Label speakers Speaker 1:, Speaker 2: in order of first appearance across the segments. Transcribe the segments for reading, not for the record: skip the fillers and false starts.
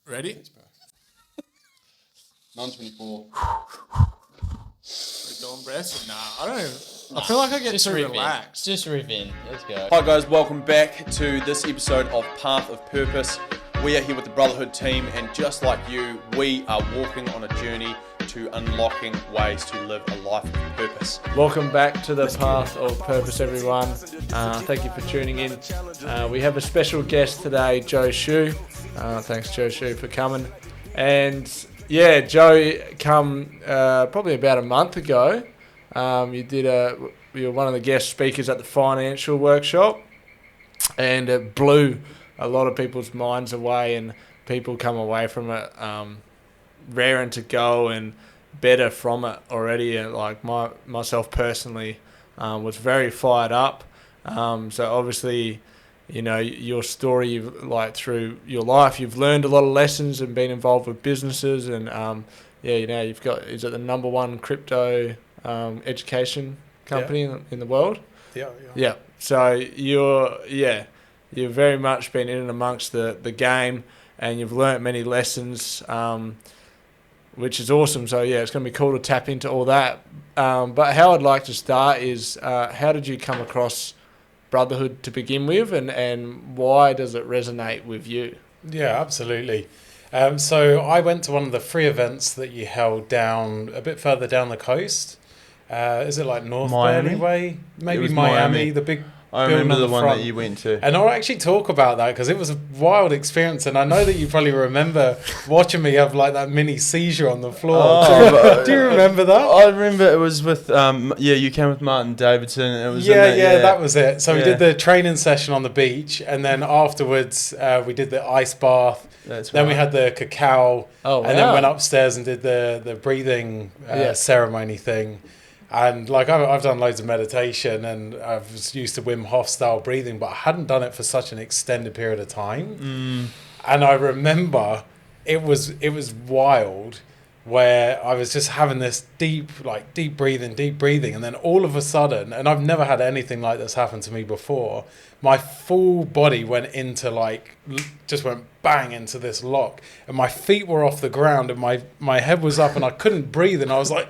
Speaker 1: Ready?
Speaker 2: Non-24.
Speaker 1: We're doing breaths? Nah, I don't even... I feel like I get too relaxed.
Speaker 3: Just riff in. Let's go.
Speaker 2: Hi guys, welcome back to this episode of Path of Purpose. We are here with the Brotherhood team, and just like you, we are walking on a journey to unlocking ways to live a life of purpose.
Speaker 1: Welcome back to the Path of Purpose, everyone. Thank you for tuning in. We have a special guest today, Joe Shew. Thanks, Joe Shew, for coming. And yeah, Joe come probably about a month ago. You were one of the guest speakers at the financial workshop, and it blew a lot of people's minds away, and people come away from it raring to go and better from it already. And like myself personally was very fired up. So obviously, you know, your story, through your life, you've learned a lot of lessons and been involved with businesses, and you've got, is it the number one crypto education company in the world? Yeah. So you've very much been in and amongst the game, and you've learnt many lessons, which is awesome. So yeah, it's going to be cool to tap into all that. But how I'd like to start is, how did you come across Brotherhood to begin with, and why does it resonate with you?
Speaker 4: Yeah, absolutely. So I went to one of the free events that you held down a bit further down the coast. Is it like North
Speaker 2: Miami?
Speaker 4: Burley Way? Maybe
Speaker 2: was
Speaker 4: Miami, the big
Speaker 2: I
Speaker 4: building
Speaker 2: remember
Speaker 4: on
Speaker 2: the one
Speaker 4: front.
Speaker 2: that you went to.
Speaker 4: And I'll actually talk about that because it was a wild experience, and I know that you probably remember watching me have like that mini seizure on the floor. Do you remember that?
Speaker 2: I remember it was with you came with Martin Davidson. It was
Speaker 4: that was it. So we did the training session on the beach, and then afterwards we did the ice bath. Then we had the cacao, then went upstairs and did the breathing ceremony thing. And like I've done loads of meditation, and I was used to Wim Hof style breathing, but I hadn't done it for such an extended period of time. And I remember it was wild, where I was just having this deep breathing, and then all of a sudden, and I've never had anything like this happen to me before, my full body went into just went bang into this lock, and my feet were off the ground, and my head was up, and I couldn't breathe, and I was like,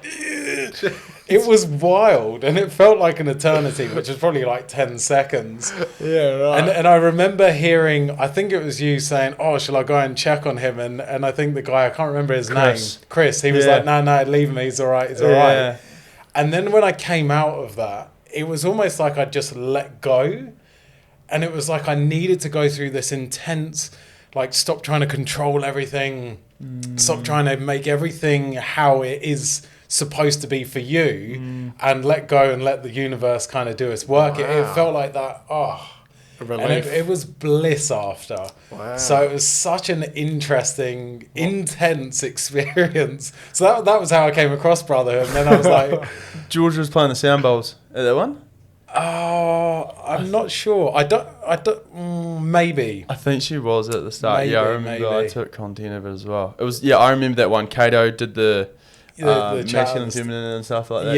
Speaker 4: it was wild, and it felt like an eternity, which was probably like 10 seconds.
Speaker 1: Yeah, right.
Speaker 4: And I remember hearing, I think it was you saying, "Oh, shall I go and check on him?" And I think the guy, I can't remember his name, Chris, he was like, "No, leave him, he's all right, he's all right." And then when I came out of that, it was almost like I just let go. And it was like I needed to go through this intense, stop trying to control everything, stop trying to make everything how it is supposed to be for you, and let go and let the universe kind of do its work. Wow. It felt like that. And it was bliss after. Wow. So it was such an interesting, intense experience. So that was how I came across Brotherhood. And then I was like,
Speaker 2: George was playing the sound bowls at that one.
Speaker 4: Oh, I'm not sure. I don't. Maybe.
Speaker 2: I think she was at the start.
Speaker 4: Maybe,
Speaker 2: I remember. I took content of it as well. It was. I remember that one. Kato did the masculine, feminine, and stuff like that.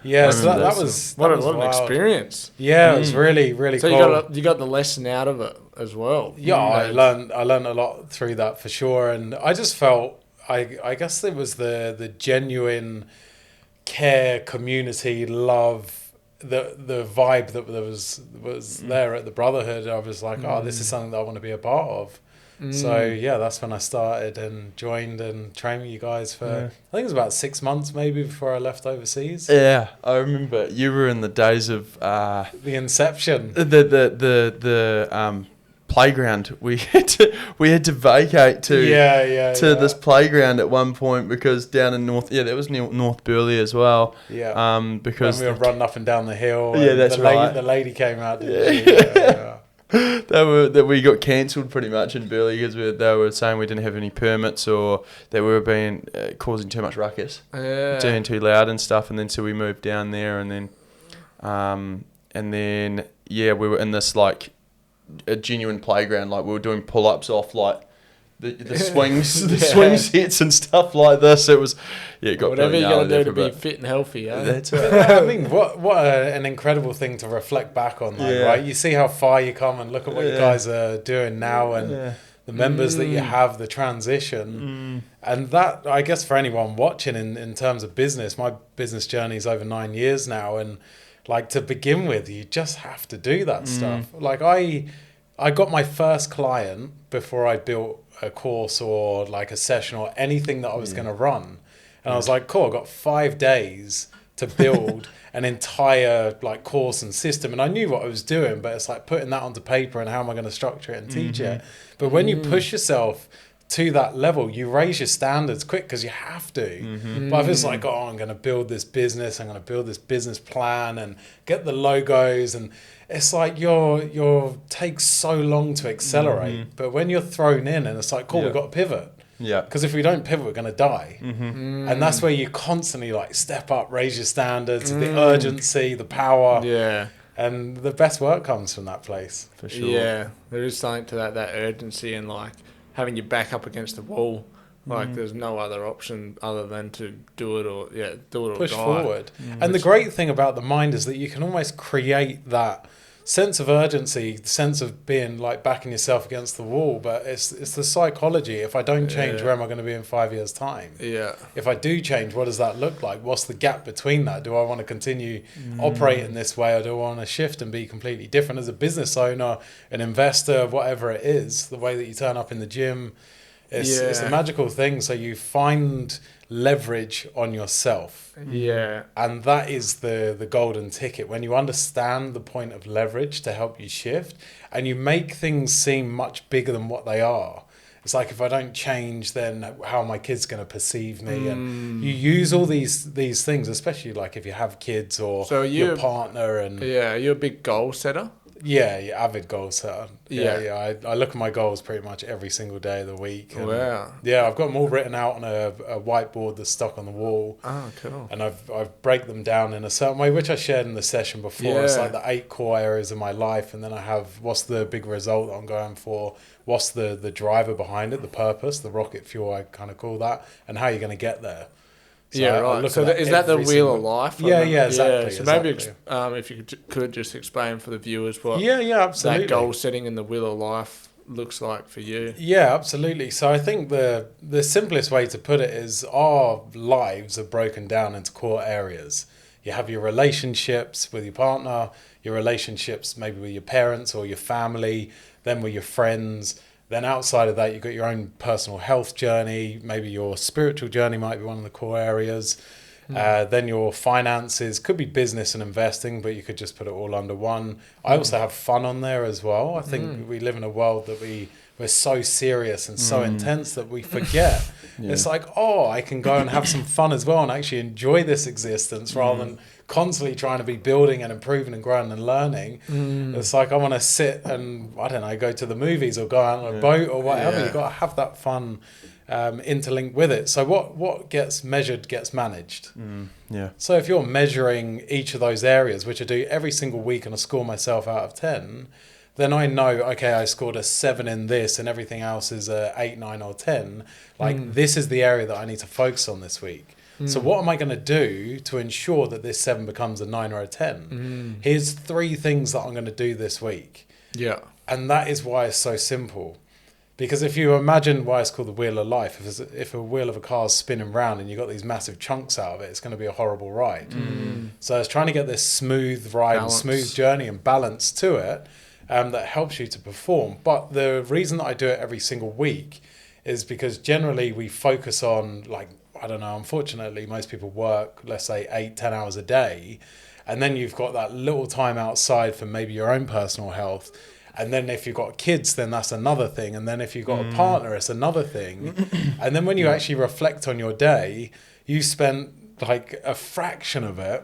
Speaker 4: Yeah. So that was
Speaker 1: what an experience.
Speaker 4: Yeah, it was really, really cool.
Speaker 1: So you got the lesson out of it as well.
Speaker 4: Yeah, I learned a lot through that for sure, and I just felt I guess it was the genuine care, community, love. The vibe that was there at the Brotherhood, I was like, this is something that I want to be a part of. So yeah, that's when I started and joined and trained with you guys for I think it was about 6 months maybe before I left overseas.
Speaker 2: Yeah, I remember you were in the days of
Speaker 4: the inception.
Speaker 2: The playground. We had to vacate to this playground at one point because down in that was North Burley as well.
Speaker 4: Yeah.
Speaker 2: Because
Speaker 4: when we were running up and down the hill.
Speaker 2: Yeah, that's right.
Speaker 4: The lady came out.
Speaker 2: We got cancelled pretty much in Burley because they were saying we didn't have any permits, or they were being causing too much ruckus, doing too loud and stuff. And then so we moved down there, and then we were in this a genuine playground, we were doing pull-ups off the swings, swing sets and stuff like this. It was, it got
Speaker 1: whatever you got to do to be fit and healthy.
Speaker 2: That's right.
Speaker 4: I mean, what an incredible thing to reflect back on, right? You see how far you come, and look at what you guys are doing now, and the the members that you have, the transition. And that, I guess, for anyone watching in terms of business, my business journey is over 9 years now. And like, to begin with, you just have to do that stuff. Like I got my first client before I built a course or like a session or anything that I was going to run. And I was like, cool, I've got 5 days to build an entire like course and system. And I knew what I was doing, but it's like putting that onto paper and how am I going to structure it and teach it. But when you push yourself to that level, you raise your standards quick because you have to. But if it's like, oh, I'm going to build this business, I'm going to build this business plan and get the logos, and it's like your takes so long to accelerate. But when you're thrown in and it's like, cool, we've got to pivot.
Speaker 2: Yeah.
Speaker 4: Because if we don't pivot, we're going to die. And that's where you constantly like step up, raise your standards, the urgency, the power.
Speaker 1: Yeah.
Speaker 4: And the best work comes from that place.
Speaker 2: For sure.
Speaker 1: Yeah. There is something to that urgency and like having your back up against the wall. Like there's no other option other than to do it or
Speaker 4: push
Speaker 1: die.
Speaker 4: forward. And the great thing about the mind is that you can almost create that sense of urgency, the sense of being like backing yourself against the wall. But it's the psychology. If I don't change, where am I going to be in 5 years' time?
Speaker 1: Yeah.
Speaker 4: If I do change, what does that look like? What's the gap between that? Do I want to continue operating this way, or do I want to shift and be completely different as a business owner, an investor, whatever it is? The way that you turn up in the gym, it's a magical thing. So you find leverage on yourself.
Speaker 1: Yeah.
Speaker 4: And that is the golden ticket. When you understand the point of leverage to help you shift, and you make things seem much bigger than what they are. It's like, if I don't change, then how are my kids going to perceive me? And you use all these things, especially like if you have kids or your partner. And
Speaker 1: you're a big goal setter.
Speaker 4: Yeah, avid goal setter. Yeah. I look at my goals pretty much every single day of the week. And
Speaker 1: Wow.
Speaker 4: Yeah, I've got them all written out on a whiteboard that's stuck on the wall.
Speaker 1: Oh, cool.
Speaker 4: And I've break them down in a certain way, which I shared in the session before. It's like the 8 core areas of my life, and then I have what's the big result that I'm going for, what's the driver behind it, the purpose, the rocket fuel, I kind of call that, and how you're going to get there. So
Speaker 1: right. So is that the wheel of life?
Speaker 4: Yeah, exactly.
Speaker 1: So maybe if you could just explain for the viewers what
Speaker 4: absolutely.
Speaker 1: that goal setting in the wheel of life looks like for you.
Speaker 4: Yeah, absolutely. So I think the simplest way to put it is our lives are broken down into core areas. You have your relationships with your partner, your relationships maybe with your parents or your family, then with your friends. Then outside of that, you've got your own personal health journey. Maybe your spiritual journey might be one of the core areas. Then your finances, could be business and investing, but you could just put it all under one. I also have fun on there as well. I think we live in a world that we're so serious and so intense that we forget. It's like, I can go and have some fun as well and actually enjoy this existence rather than constantly trying to be building and improving and growing and learning. It's like, I want to sit and, I don't know, go to the movies or go out on a boat or whatever. You've got to have that fun interlinked with it. So what gets measured gets managed. So if you're measuring each of those areas, which I do every single week, and I score myself out of 10, then I know, okay, I scored a 7 in this and everything else is a 8, 9 or 10. Like this is the area that I need to focus on this week. So what am I going to do to ensure that this 7 becomes a 9 or a 10? Here's 3 things that I'm going to do this week.
Speaker 1: Yeah.
Speaker 4: And that is why it's so simple. Because if you imagine why it's called the wheel of life, if a wheel of a car is spinning round and you've got these massive chunks out of it, it's going to be a horrible ride. So it's trying to get this smooth ride and smooth journey and balance to it that helps you to perform. But the reason that I do it every single week is because generally we focus on, like, I don't know, unfortunately, most people work, let's say 8-10 hours a day. And then you've got that little time outside for maybe your own personal health. And then if you've got kids, then that's another thing. And then if you've got a partner, it's another thing. And then when you actually reflect on your day, you spent like a fraction of it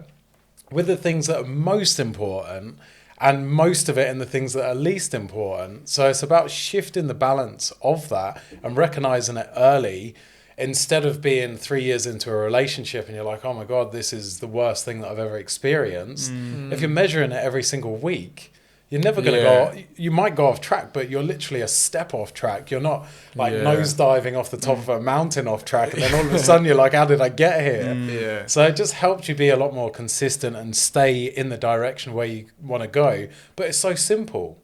Speaker 4: with the things that are most important and most of it in the things that are least important. So it's about shifting the balance of that and recognizing it early, instead of being 3 years into a relationship and you're like, oh my God, this is the worst thing that I've ever experienced. If you're measuring it every single week, you're never going to go, you might go off track, but you're literally a step off track. You're not like nose diving off the top of a mountain off track. And then all of a sudden you're like, how did I get here? So it just helps you be a lot more consistent and stay in the direction where you want to go. But it's so simple.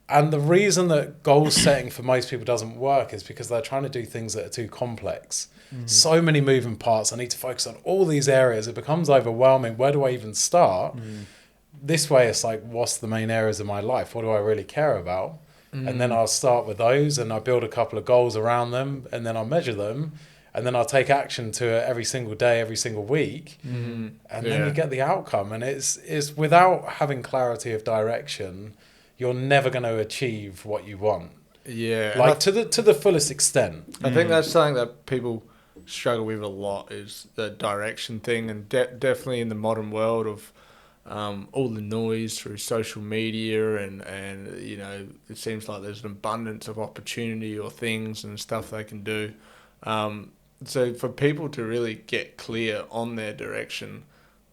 Speaker 4: And the reason that goal setting for most people doesn't work is because they're trying to do things that are too complex. So many moving parts. I need to focus on all these areas. It becomes overwhelming. Where do I even start? This way, it's like, what's the main areas of my life? What do I really care about? And then I'll start with those, and I build a couple of goals around them, and then I'll measure them, and then I'll take action to it every single day, every single week, and then you get the outcome. And it's without having clarity of direction, you're never going to achieve what you want.
Speaker 1: Yeah,
Speaker 4: like to the fullest extent.
Speaker 1: I think that's something that people struggle with a lot, is the direction thing, and definitely in the modern world of all the noise through social media, and you know, it seems like there's an abundance of opportunity or things and stuff they can do. So for people to really get clear on their direction,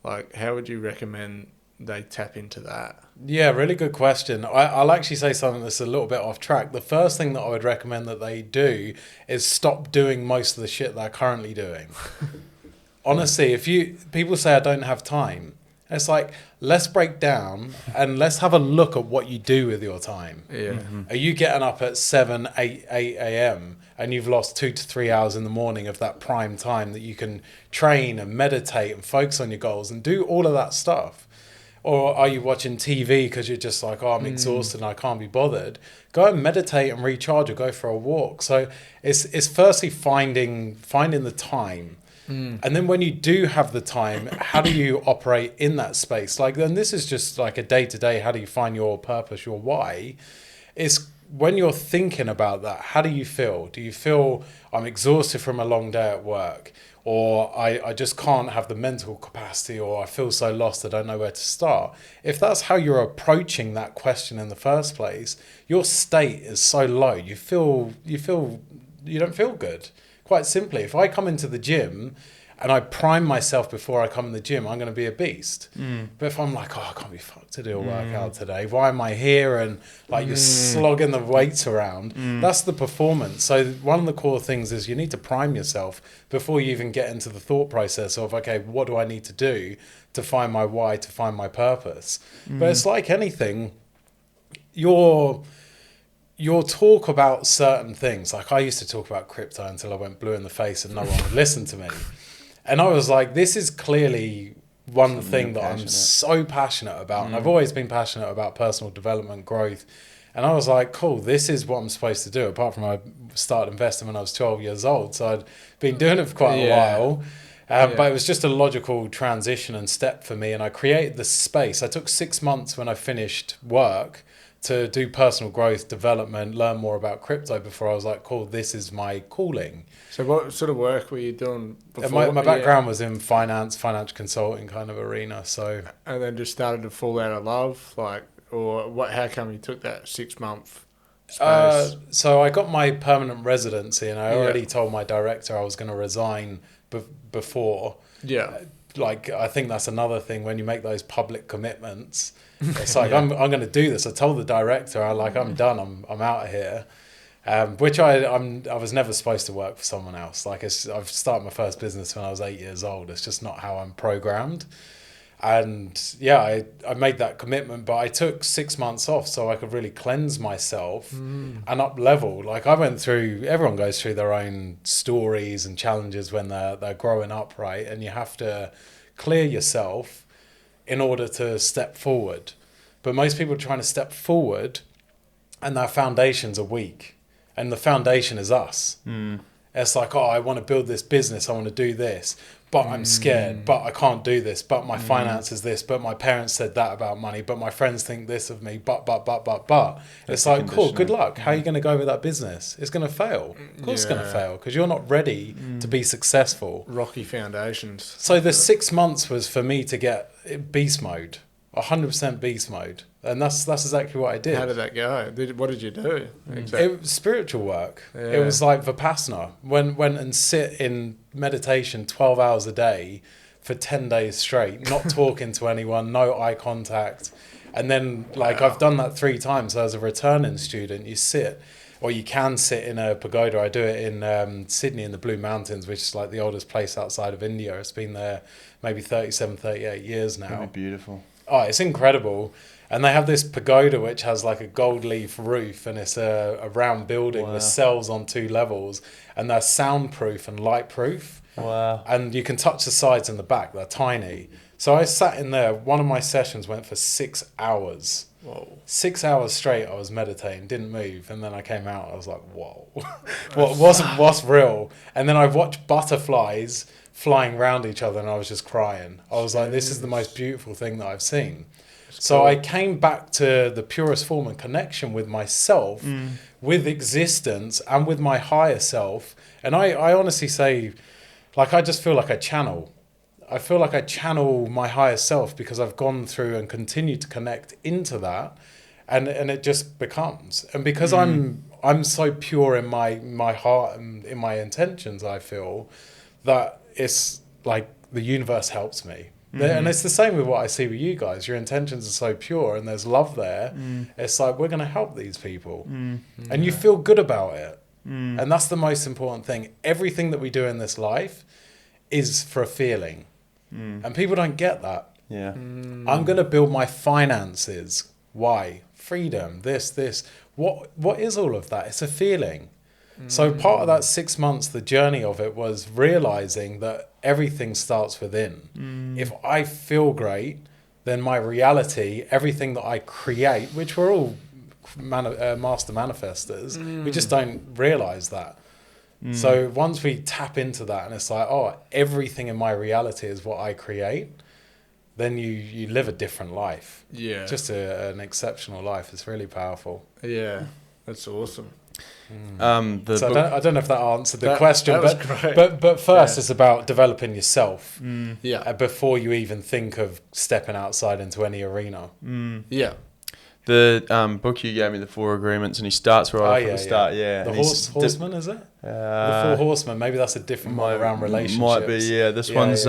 Speaker 1: like, how would you recommend they tap into that?
Speaker 4: Yeah, really good question. I'll actually say something that's a little bit off track. The first thing that I would recommend that they do is stop doing most of the shit they're currently doing. Honestly, people say I don't have time. It's like, let's break down and let's have a look at what you do with your time.
Speaker 1: Yeah.
Speaker 4: Are you getting up at 7, 8 a.m. and you've lost 2 to 3 hours in the morning of that prime time that you can train and meditate and focus on your goals and do all of that stuff? Or are you watching TV because you're just like, oh, I'm exhausted and I can't be bothered? Go and meditate and recharge, or go for a walk. So it's firstly finding the time. And then when you do have the time, how do you operate in that space? Like, then this is just like a day-to-day, how do you find your purpose, your why? It's when you're thinking about that, how do you feel? Do you feel I'm exhausted from a long day at work? Or I just can't have the mental capacity, or I feel so lost I don't know where to start? If that's how you're approaching that question in the first place, your state is so low. You don't feel good. Quite simply, if I come into the gym and I prime myself before I come in the gym, I'm going to be a beast. But if I'm like, oh, I can't be fucked to do a workout today, why am I here? And like you're slogging the weights around, that's the performance. So one of the core things is you need to prime yourself before you even get into the thought process of, okay, what do I need to do to find my why, to find my purpose? But it's like anything, your talk about certain things, like I used to talk about crypto until I went blue in the face and no one would listen to me. And I was like, this is clearly one thing that I'm so passionate about. And I've always been passionate about personal development, growth. And I was like, cool, this is what I'm supposed to do. Apart from I started investing when I was 12 years old. So I'd been doing it for quite a while. But it was just a logical transition and step for me. And I created the space. I took 6 months when I finished work to do personal growth, development, learn more about crypto before I was like, cool, this is my calling.
Speaker 1: So what sort of work were you doing before?
Speaker 4: My background was in financial consulting kind of arena. So,
Speaker 1: and then just started to fall out of love, like, or what? How come you took that 6 month space?
Speaker 4: So I got my permanent residency, and I already told my director I was going to resign before.
Speaker 1: Yeah.
Speaker 4: Like, I think that's another thing when you make those public commitments. It's like, I'm going to do this. I told the director, I'm done. I'm out of here. Which I was never supposed to work for someone else. Like, I've started my first business when I was 8 years old. It's just not how I'm programmed. And I made that commitment, but I took 6 months off so I could really cleanse myself and up level. Like, everyone goes through their own stories and challenges when they're growing up, right? And you have to clear yourself in order to step forward. But most people are trying to step forward and their foundations are weak. And the foundation is us. It's like, oh, I want to build this business. I want to do this. But I'm scared. But I can't do this. But my finance is this. But my parents said that about money. But my friends think this of me. But. It's like, cool, good luck. How are you going to go with that business? It's going to fail. Of course it's going to fail because you're not ready to be successful.
Speaker 1: Rocky foundations.
Speaker 4: So the 6 months was for me to get beast mode. 100% beast mode. And that's exactly what I did.
Speaker 1: How did that go? What did you do? Exactly.
Speaker 4: It was spiritual work. It was like Vipassana. Went and sit in meditation 12 hours a day for 10 days straight, not talking to anyone, no eye contact. And then, I've done that 3 times. So as a returning student, you sit, or you can sit in a pagoda. I do it in Sydney in the Blue Mountains, which is like the oldest place outside of India. It's been there maybe 37, 38 years now.
Speaker 3: That'd be beautiful.
Speaker 4: Oh, it's incredible. And they have this pagoda which has like a gold leaf roof, and it's a round building with cells on 2 levels, and they're soundproof and lightproof.
Speaker 2: Wow.
Speaker 4: And you can touch the sides and the back, they're tiny. So I sat in there, one of my sessions went for 6 hours.
Speaker 1: Whoa.
Speaker 4: 6 hours straight I was meditating, didn't move, and then I came out, I was like, whoa. what's real? And then I watched butterflies flying around each other, and I was just crying. I was like, this is the most beautiful thing that I've seen. So cool. I came back to the purest form and connection with myself, with existence, and with my higher self. And I honestly say, like, I just feel like I channel. I feel like I channel my higher self because I've gone through and continue to connect into that, and it just becomes. And because I'm so pure in my heart and in my intentions, I feel that it's like the universe helps me. And it's the same with what I see with you guys. Your intentions are so pure and there's love there. It's like, we're going to help these people. And you feel good about it. And that's the most important thing. Everything that we do in this life is for a feeling. And people don't get that.
Speaker 2: Yeah.
Speaker 4: I'm going to build my finances. Why? Freedom, this. What is all of that? It's a feeling. So part of that 6 months, the journey of it was realizing that everything starts within. If I feel great, then my reality, everything that I create, which we're all master manifestors, we just don't realize that. So once we tap into that and it's like, oh, everything in my reality is what I create, then you live a different life.
Speaker 1: Yeah.
Speaker 4: Just an exceptional life. It's really powerful.
Speaker 1: Yeah, that's awesome.
Speaker 4: So I don't know if that answered the question,
Speaker 1: great.
Speaker 4: but first it's about developing yourself before you even think of stepping outside into any arena.
Speaker 1: Yeah.
Speaker 2: The book you gave me, the 4 Agreements, and he starts right from the start. Yeah,
Speaker 4: the Horseman, is it? The 4 Horsemen. Maybe that's a different one around relationships.
Speaker 2: Might be. Yeah, this one's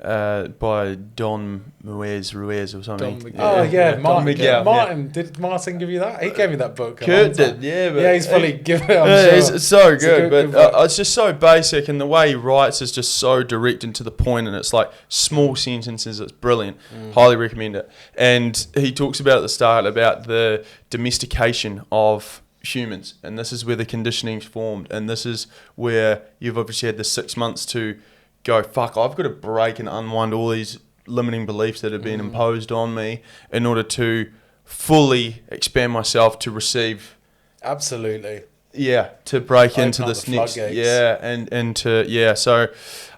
Speaker 2: by Don Ruiz or something.
Speaker 4: Martin. Did Martin give you that? He gave me that book.
Speaker 2: Kurt did, but
Speaker 4: he's probably given it. I'm sure.
Speaker 2: It's so good, but it's just so basic, and the way he writes is just so direct and to the point, and it's like small sentences. It's brilliant. Highly recommend it. And he talks about at the start about the domestication of humans, and this is where the conditioning's formed, and this is where you've obviously had the 6 months to go, fuck, I've got to break and unwind all these limiting beliefs that have been imposed on me in order to fully expand myself to receive.
Speaker 4: Absolutely.
Speaker 2: Yeah, to break into this next. Yeah, and to so,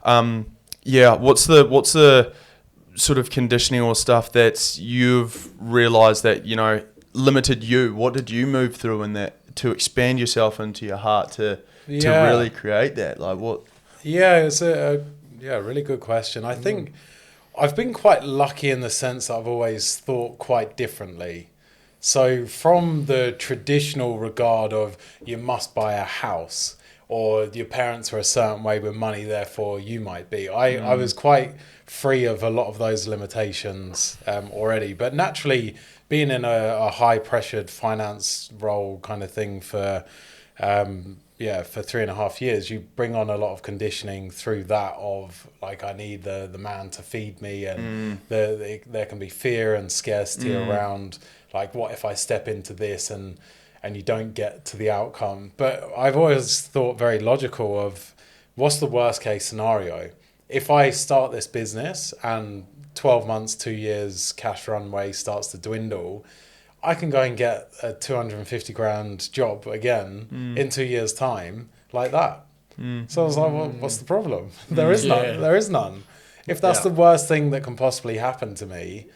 Speaker 2: what's the sort of conditioning or stuff that you've realised that limited you? What did you move through in that to expand yourself into your heart to really create that? Like what?
Speaker 4: Yeah, it's a really good question. I think I've been quite lucky in the sense that I've always thought quite differently. So from the traditional regard of you must buy a house or your parents are a certain way with money, therefore you might be. I was quite free of a lot of those limitations already. But naturally, being in a high-pressured finance role kind of thing for 3.5 years, you bring on a lot of conditioning through that of like, I need the man to feed me, and there can be fear and scarcity around like, what if I step into this and you don't get to the outcome? But I've always thought very logical of what's the worst case scenario? If I start this business and 12 months, 2 years cash runway starts to dwindle, I can go and get a 250 grand job again in 2 years' time, like that. So I was like, well, what's the problem? There is none. There is none. If that's the worst thing that can possibly happen to me,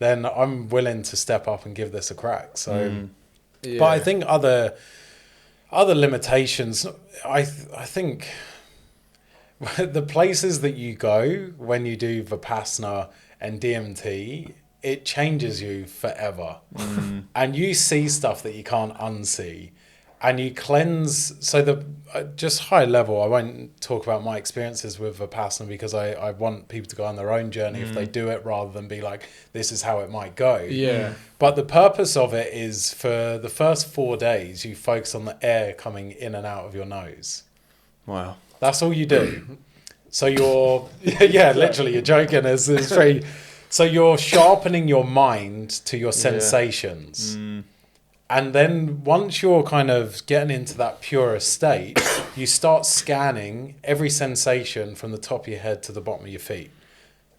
Speaker 4: then I'm willing to step up and give this a crack. So, but I think other limitations, I think the places that you go when you do Vipassana and DMT, it changes you forever. And you see stuff that you can't unsee, and you cleanse. So the just high level, I won't talk about my experiences with Vipassana because I want people to go on their own journey if they do it, rather than be like, this is how it might go. But the purpose of it is for the first 4 days, you focus on the air coming in and out of your nose.
Speaker 2: Wow.
Speaker 4: That's all you do. So you're, literally, you're joking. It's very... So you're sharpening your mind to your sensations. And then once you're kind of getting into that purer state, you start scanning every sensation from the top of your head to the bottom of your feet.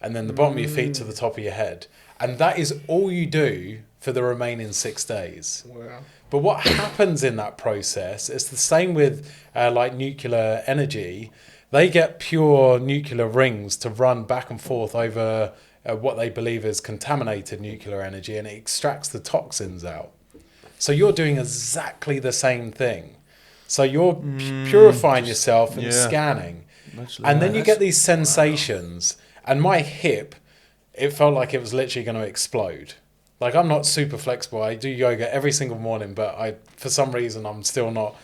Speaker 4: And then the bottom of your feet to the top of your head. And that is all you do for the remaining 6 days.
Speaker 1: Wow.
Speaker 4: But what happens in that process, it's the same with like nuclear energy. They get pure nuclear rings to run back and forth over what they believe is contaminated nuclear energy, and it extracts the toxins out. So you're doing exactly the same thing. So you're purifying yourself and scanning. And then you get these sensations. And my hip, it felt like it was literally going to explode. Like, I'm not super flexible. I do yoga every single morning, but for some reason, I'm still not.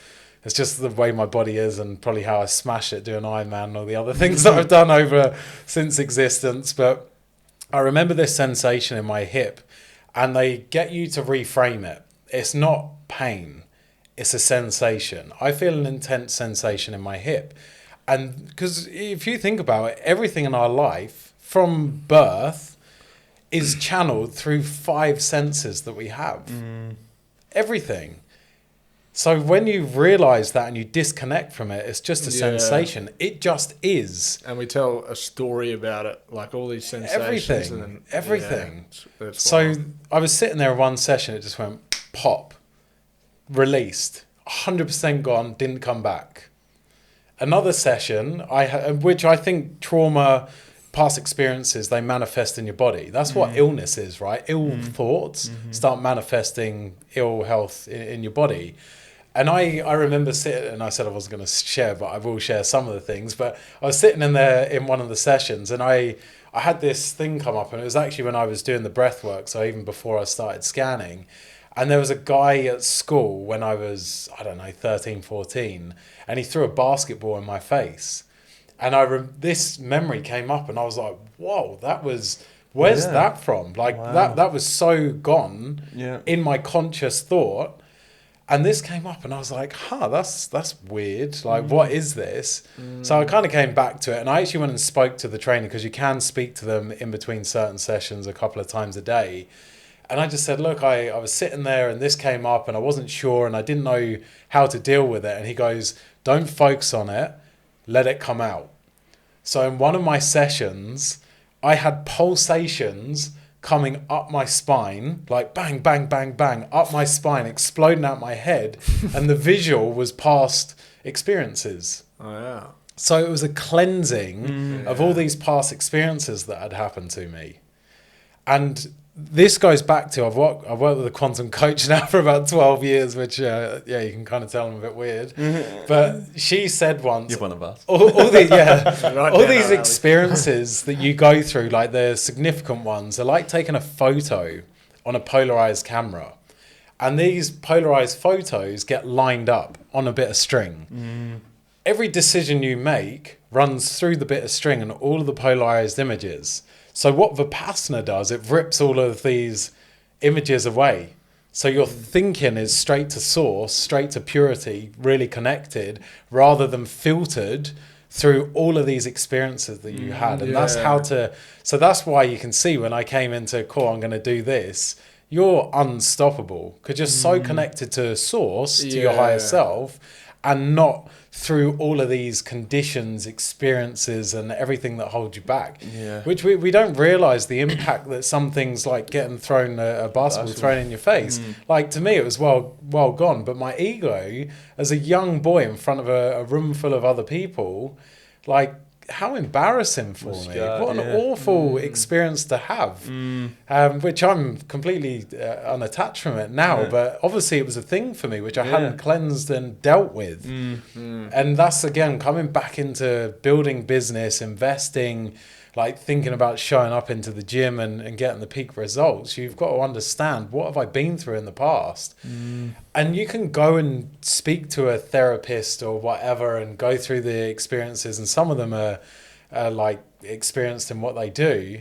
Speaker 4: It's just the way my body is, and probably how I smash it doing Ironman and all the other things that I've done over since existence. But I remember this sensation in my hip, and they get you to reframe it. It's not pain. It's a sensation. I feel an intense sensation in my hip. And because if you think about it, everything in our life from birth is channeled through 5 senses that we have. Everything. So when you realize that and you disconnect from it, it's just a sensation. It just is.
Speaker 1: And we tell a story about it, like all these sensations.
Speaker 4: Everything.
Speaker 1: Yeah,
Speaker 4: so I was sitting there in one session, it just went pop, released, 100% gone, didn't come back. Another session, which I think trauma, past experiences, they manifest in your body. That's what illness is, right? Ill thoughts start manifesting ill health in your body. And I remember sitting, and I said I wasn't going to share, but I will share some of the things. But I was sitting in there in one of the sessions, and I had this thing come up, and it was actually when I was doing the breath work, so even before I started scanning. And there was a guy at school when I was, 13, 14, and he threw a basketball in my face. And this memory came up, and I was like, whoa, where's that from? Like, that was so gone in my conscious thought. And this came up, and I was like, that's weird. Like, what is this? So I kind of came back to it, and I actually went and spoke to the trainer, because you can speak to them in between certain sessions a couple of times a day. And I just said, look, I was sitting there and this came up and I wasn't sure and I didn't know how to deal with it. And he goes, don't focus on it, let it come out. So in one of my sessions, I had pulsations coming up my spine, like bang, bang, bang, bang, up my spine, exploding out my head. And the visual was past experiences.
Speaker 1: Oh, yeah.
Speaker 4: So it was a cleansing of all these past experiences that had happened to me. And this goes back to, I've worked with a quantum coach now for about 12 years, which, you can kind of tell I'm a bit weird. But she said once...
Speaker 2: You're one of us.
Speaker 4: All these experiences that you go through, like the significant ones, are like taking a photo on a polarized camera. And these polarized photos get lined up on a bit of string. Every decision you make runs through the bit of string and all of the polarized images. So what Vipassana does, it rips all of these images away. So your thinking is straight to source, straight to purity, really connected, rather than filtered through all of these experiences that you had. And that's so that's why you can see when I came into, cool, I'm going to do this, you're unstoppable because you're so connected to source, to your higher self, and not through all of these conditions, experiences, and everything that holds you back. Which we don't realize the impact that some things like getting thrown a basketball thrown in your face. Like, to me, it was well gone. But my ego, as a young boy in front of a room full of other people, like, how embarrassing for me. What an awful experience to have. Which I'm completely unattached from it now, but obviously it was a thing for me which I hadn't cleansed and dealt with. And that's, again, coming back into building business, investing, like thinking about showing up into the gym and getting the peak results. You've got to understand, what have I been through in the past? And you can go and speak to a therapist or whatever and go through the experiences, and some of them are like experienced in what they do,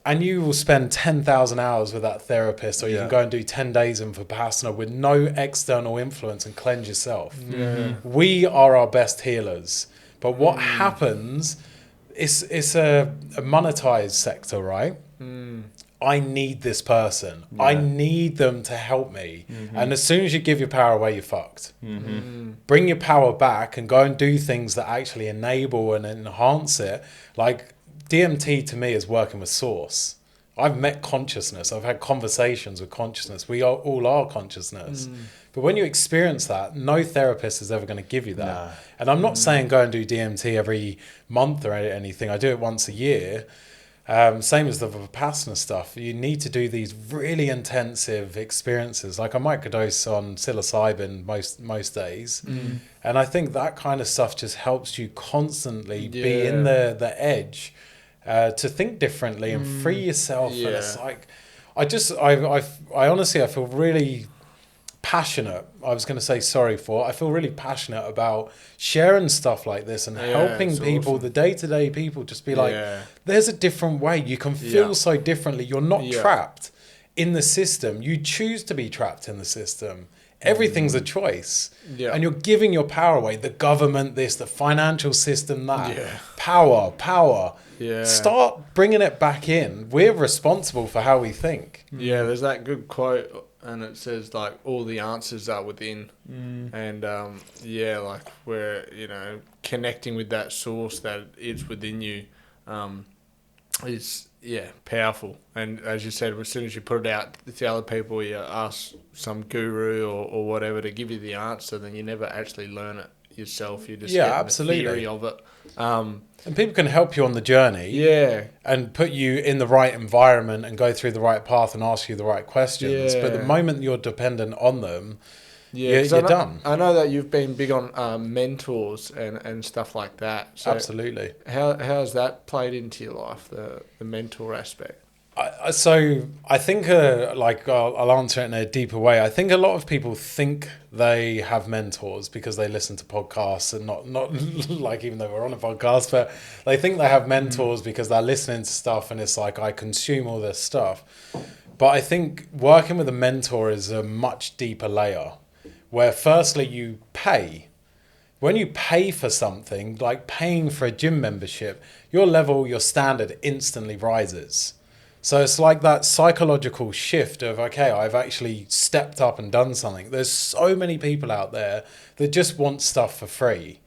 Speaker 4: and you will spend 10,000 hours with that therapist, or you can go and do 10 days in Vipassana with no external influence and cleanse yourself. We are our best healers. But what happens, it's a monetized sector, right? I need this person. Yeah. I need them to help me. And as soon as you give your power away, you're fucked. Bring your power back and go and do things that actually enable and enhance it. Like DMT to me is working with source. I've met consciousness. I've had conversations with consciousness. We all are consciousness. But when you experience that, no therapist is ever going to give you that. No. And I'm not saying go and do DMT every month or anything. I do it once a year. Same as the Vipassana stuff. You need to do these really intensive experiences. Like I microdose on psilocybin most days. And I think that kind of stuff just helps you constantly be in the edge to think differently and free yourself. And it's like, I honestly, I feel really passionate. I was going to say sorry for. I feel really passionate about sharing stuff like this and helping people, awesome. The day-to-day people, just be like, there's a different way. You can feel so differently. You're not trapped in the system. You choose to be trapped in the system. Everything's a choice. And you're giving your power away. The government, this, the financial system, that. Power. Start bringing it back in. We're responsible for how we think.
Speaker 1: There's that good quote, and it says like all the answers are within. And like we're, connecting with that source that is within you is powerful. And as you said, as soon as you put it out to other people, you ask some guru or whatever to give you the answer, then you never actually learn it yourself. You just get the theory of it.
Speaker 4: And people can help you on the journey and put you in the right environment and go through the right path and ask you the right questions. But the moment you're dependent on them, you're done.
Speaker 1: I know that you've been big on mentors and stuff like that. So
Speaker 4: absolutely.
Speaker 1: How's that played into your life, the mentor aspect?
Speaker 4: So I think, I'll answer it in a deeper way. I think a lot of people think they have mentors because they listen to podcasts and not like, even though we're on a podcast, but they think they have mentors because they're listening to stuff and it's like, I consume all this stuff. But I think working with a mentor is a much deeper layer where firstly you pay. When you pay for something, like paying for a gym membership, your level, your standard instantly rises. So it's like that psychological shift of, okay, I've actually stepped up and done something. There's so many people out there that just want stuff for free.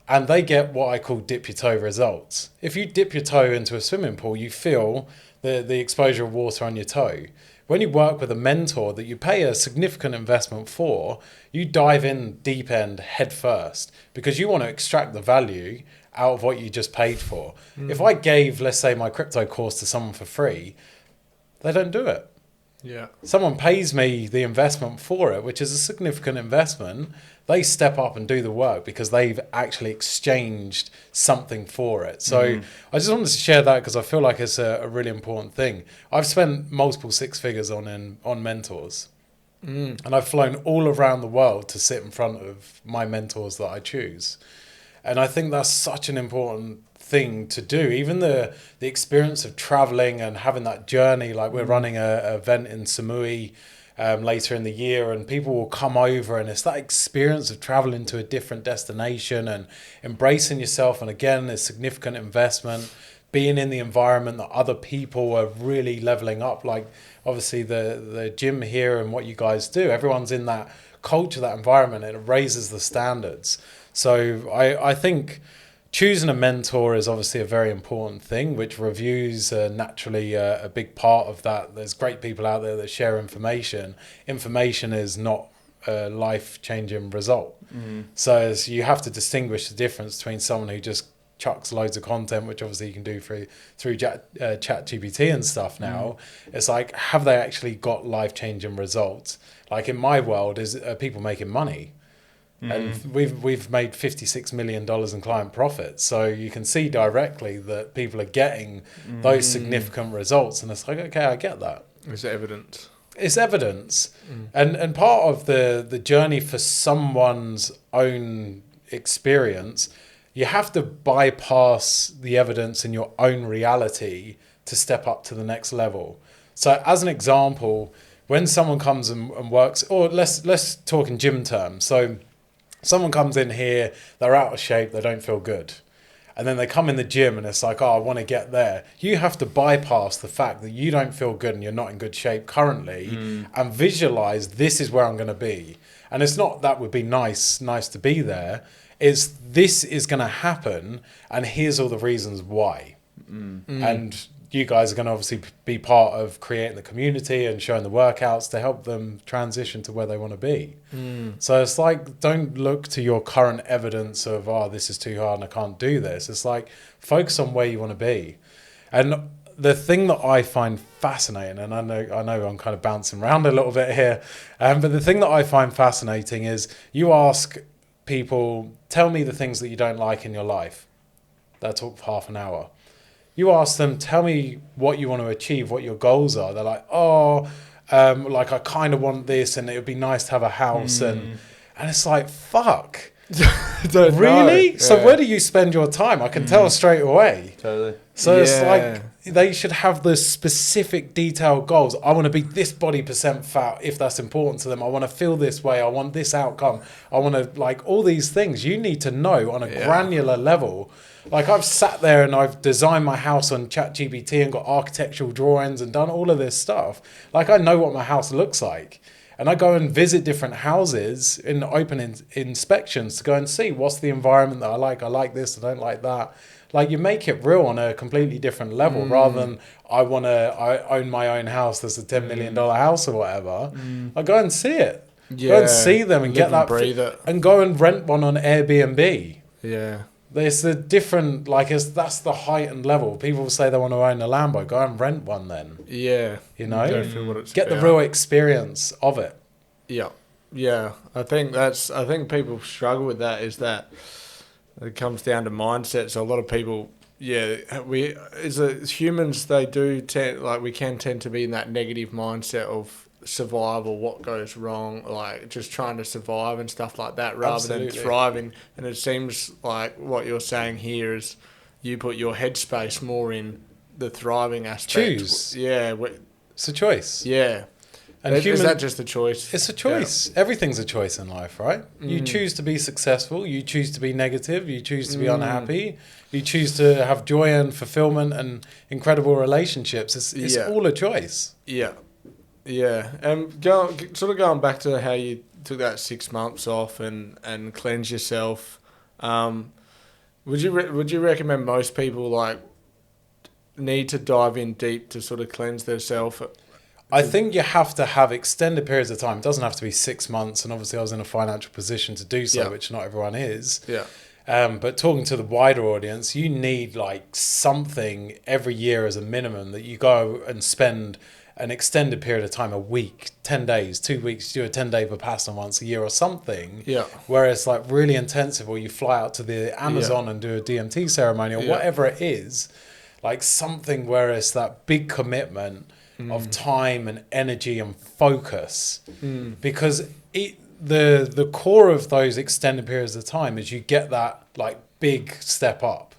Speaker 4: And they get what I call dip your toe results. If you dip your toe into a swimming pool, you feel the exposure of water on your toe. When you work with a mentor that you pay a significant investment for, you dive in deep end head first because you want to extract the value out of what you just paid for. If I gave, let's say, my crypto course to someone for free, they don't do it. Someone pays me the investment for it, which is a significant investment. They step up and do the work because they've actually exchanged something for it. So I just wanted to share that because I feel like it's a really important thing. I've spent multiple six figures on mentors. And I've flown all around the world to sit in front of my mentors that I choose. And I think that's such an important thing to do. Even the experience of traveling and having that journey, like we're running an event in Samui later in the year, and people will come over, and it's that experience of traveling to a different destination and embracing yourself. And again, it's significant investment, being in the environment that other people are really leveling up. Like obviously the gym here and what you guys do, everyone's in that culture, that environment, and it raises the standards. So I think choosing a mentor is obviously a very important thing, which reviews are naturally a big part of that. There's great people out there that share information. Information is not a life-changing result. So you have to distinguish the difference between someone who just chucks loads of content, which obviously you can do through ChatGPT and stuff now. It's like, have they actually got life-changing results? Like in my world, are people making money? And we've made $56 million in client profits. So you can see directly that people are getting those significant results. And it's like, okay, I get that.
Speaker 1: It's evidence.
Speaker 4: It's evidence. And part of the journey for someone's own experience, you have to bypass the evidence in your own reality to step up to the next level. So as an example, when someone comes and works, or let's talk in gym terms. So someone comes in here, they're out of shape, they don't feel good. and then they come in the gym and it's like, oh, I want to get there. You have to bypass the fact that you don't feel good and you're not in good shape currently and visualize this is where I'm going to be. And it's not that would be nice to be there. It's this is going to happen and here's all the reasons why. And you guys are going to obviously be part of creating the community and showing the workouts to help them transition to where they want to be. So it's like, don't look to your current evidence of, oh, this is too hard and I can't do this. It's like, focus on where you want to be. And the thing that I find fascinating, and I know I'm kind of bouncing around a little bit here, but the thing that I find fascinating is you ask people, tell me the things that you don't like in your life. That took half an hour. You ask them, tell me what you want to achieve, what your goals are. They're like, like I kind of want this and it would be nice to have a house. And it's like, fuck. Really? Yeah. So where do you spend your time? I can tell straight away.
Speaker 2: Totally.
Speaker 4: So it's like they should have the specific detailed goals. I want to be this body % fat if that's important to them. I want to feel this way. I want this outcome. I want to like all these things you need to know on a granular level. Like I've sat there and I've designed my house on ChatGPT and got architectural drawings and done all of this stuff. Like I know what my house looks like. And I go and visit different houses in open inspections to go and see what's the environment that I like. I like this, I don't like that. Like you make it real on a completely different level rather than I own my own house that's a $10 million house or whatever. I go and see it. Yeah. Go and see them and get that. And go and rent one on Airbnb.
Speaker 1: Yeah.
Speaker 4: There's a different, that's the heightened level. People say they want to own a Lambo. Go and rent one then.
Speaker 1: Yeah.
Speaker 4: You know?
Speaker 1: What it's
Speaker 4: get the real experience of it.
Speaker 1: Yeah. Yeah. I think people struggle with that is that it comes down to mindset. So a lot of people, as humans, they do we can tend to be in that negative mindset of survival, what goes wrong, like just trying to survive and stuff like that rather than thriving. And it seems like what you're saying here is you put your headspace more in the thriving aspect.
Speaker 4: Choose.
Speaker 1: Yeah.
Speaker 4: It's a choice.
Speaker 1: Yeah. And is that just a choice?
Speaker 4: It's a choice. Yeah. Everything's a choice in life, right? You choose to be successful. You choose to be negative. You choose to be unhappy. You choose to have joy and fulfillment and incredible relationships. It's all a choice.
Speaker 1: Yeah. Yeah, and going back to how you took that 6 months off and cleanse yourself, would you recommend most people need to dive in deep to sort of cleanse themselves?
Speaker 4: I think you have to have extended periods of time. It doesn't have to be 6 months, and obviously I was in a financial position to do so, which not everyone is.
Speaker 1: Yeah.
Speaker 4: But talking to the wider audience, you need something every year as a minimum that you go and spend an extended period of time, a week, 10 days, 2 weeks, do a 10-day Vipassana once a year or something.
Speaker 1: Yeah.
Speaker 4: Where it's really intensive, or you fly out to the Amazon and do a DMT ceremony or whatever it is, something where it's that big commitment of time and energy and focus. Because the core of those extended periods of time is you get that big step up.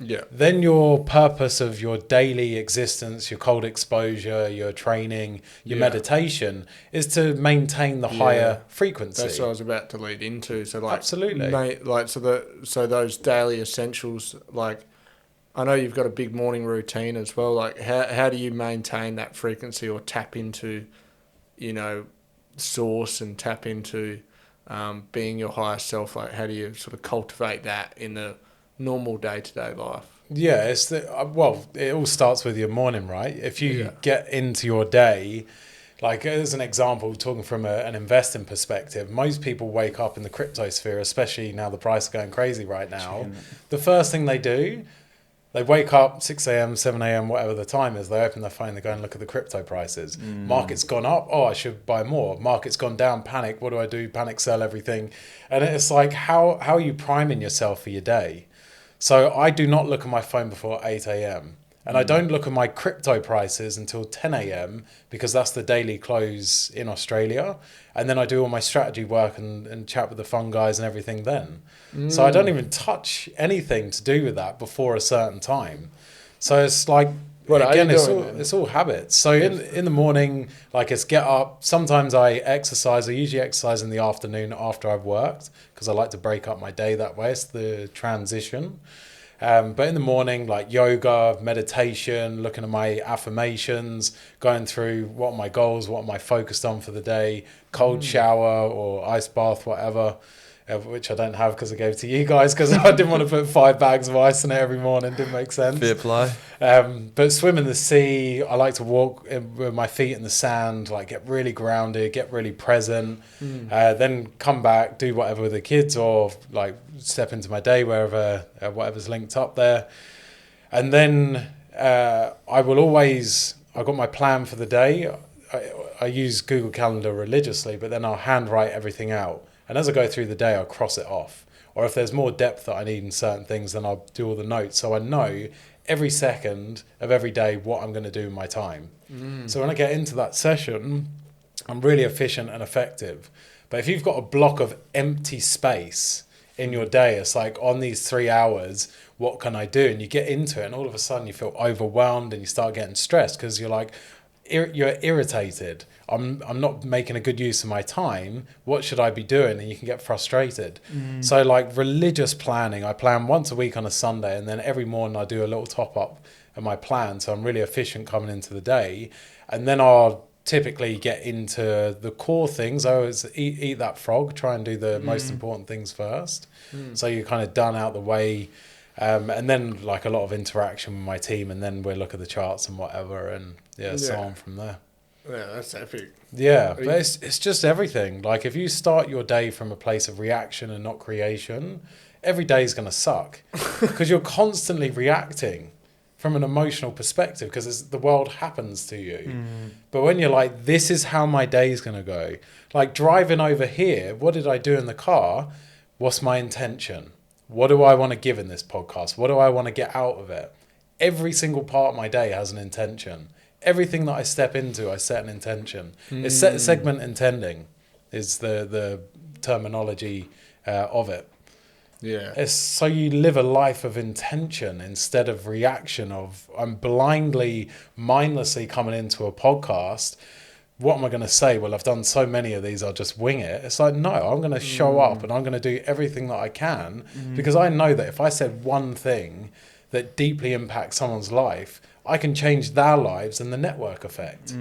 Speaker 4: Yeah. Then your purpose of your daily existence, your cold exposure, your training, your meditation is to maintain the higher frequency.
Speaker 1: That's what I was about to lead into. So
Speaker 4: absolutely.
Speaker 1: So those daily essentials, I know you've got a big morning routine as well. How do you maintain that frequency or tap into, source and tap into being your higher self? How do you sort of cultivate that in the normal day-to-day life?
Speaker 4: Yeah, it all starts with your morning, right? If you get into your day, as an example, talking from an investing perspective, most people wake up in the crypto sphere, especially now the price is going crazy right now. The first thing they do, they wake up 6 a.m., 7 a.m., whatever the time is, they open their phone, they go and look at the crypto prices. Market's gone up, I should buy more. Market's gone down, panic, what do I do? Panic sell everything. And it's how are you priming yourself for your day? So I do not look at my phone before 8 a.m. And I don't look at my crypto prices until 10 a.m. because that's the daily close in Australia. And then I do all my strategy work and chat with the fund guys and everything then. So I don't even touch anything to do with that before a certain time. So it's it's all habits. So in the morning, it's get up. Sometimes I exercise. I usually exercise in the afternoon after I've worked because I like to break up my day that way. It's the transition. But in the morning, like yoga, meditation, looking at my affirmations, going through what are my goals, what am I focused on for the day, cold shower or ice bath, whatever, which I don't have because I gave it to you guys because I didn't want to put 5 bags of ice in it every morning. Didn't make sense.
Speaker 2: Fair play.
Speaker 4: But swim in the sea. I like to walk with my feet in the sand, like get really grounded, get really present, then come back, do whatever with the kids or like step into my day wherever, whatever's linked up there. And then I've got my plan for the day. I use Google Calendar religiously, but then I'll handwrite everything out. And as I go through the day, I'll cross it off. Or if there's more depth that I need in certain things, then I'll do all the notes. So I know every second of every day what I'm going to do in my time. So when I get into that session, I'm really efficient and effective. But if you've got a block of empty space in your day, it's like on these 3 hours, what can I do? And you get into it and all of a sudden you feel overwhelmed and you start getting stressed because you're like, you're irritated. I'm not making a good use of my time. What should I be doing? And you can get frustrated. So like religious planning, I plan once a week on a Sunday, and then every morning I do a little top up of my plan. So I'm really efficient coming into the day. And then I'll typically get into the core things. I always eat that frog, try and do the most important things first. So you're kind of done out the way. And then like a lot of interaction with my team, and then we'll look at the charts and whatever, and so on from there.
Speaker 1: Yeah, that's epic.
Speaker 4: Yeah, but it's just everything. Like if you start your day from a place of reaction and not creation, every day is going to suck because you're constantly reacting from an emotional perspective because the world happens to you. But when you're like, this is how my day is going to go. Like driving over here, what did I do in the car? What's my intention? What do I want to give in this podcast? What do I want to get out of it? Every single part of my day has an intention. Everything that I step into, I set an intention. It's segment intending is the terminology of it.
Speaker 1: Yeah.
Speaker 4: It's so you live a life of intention instead of reaction of I'm blindly, mindlessly coming into a podcast. What am I going to say? Well, I've done so many of these, I'll just wing it. It's like, no, I'm going to show up and I'm going to do everything that I can because I know that if I said one thing that deeply impacts someone's life, I can change their lives and the network effect.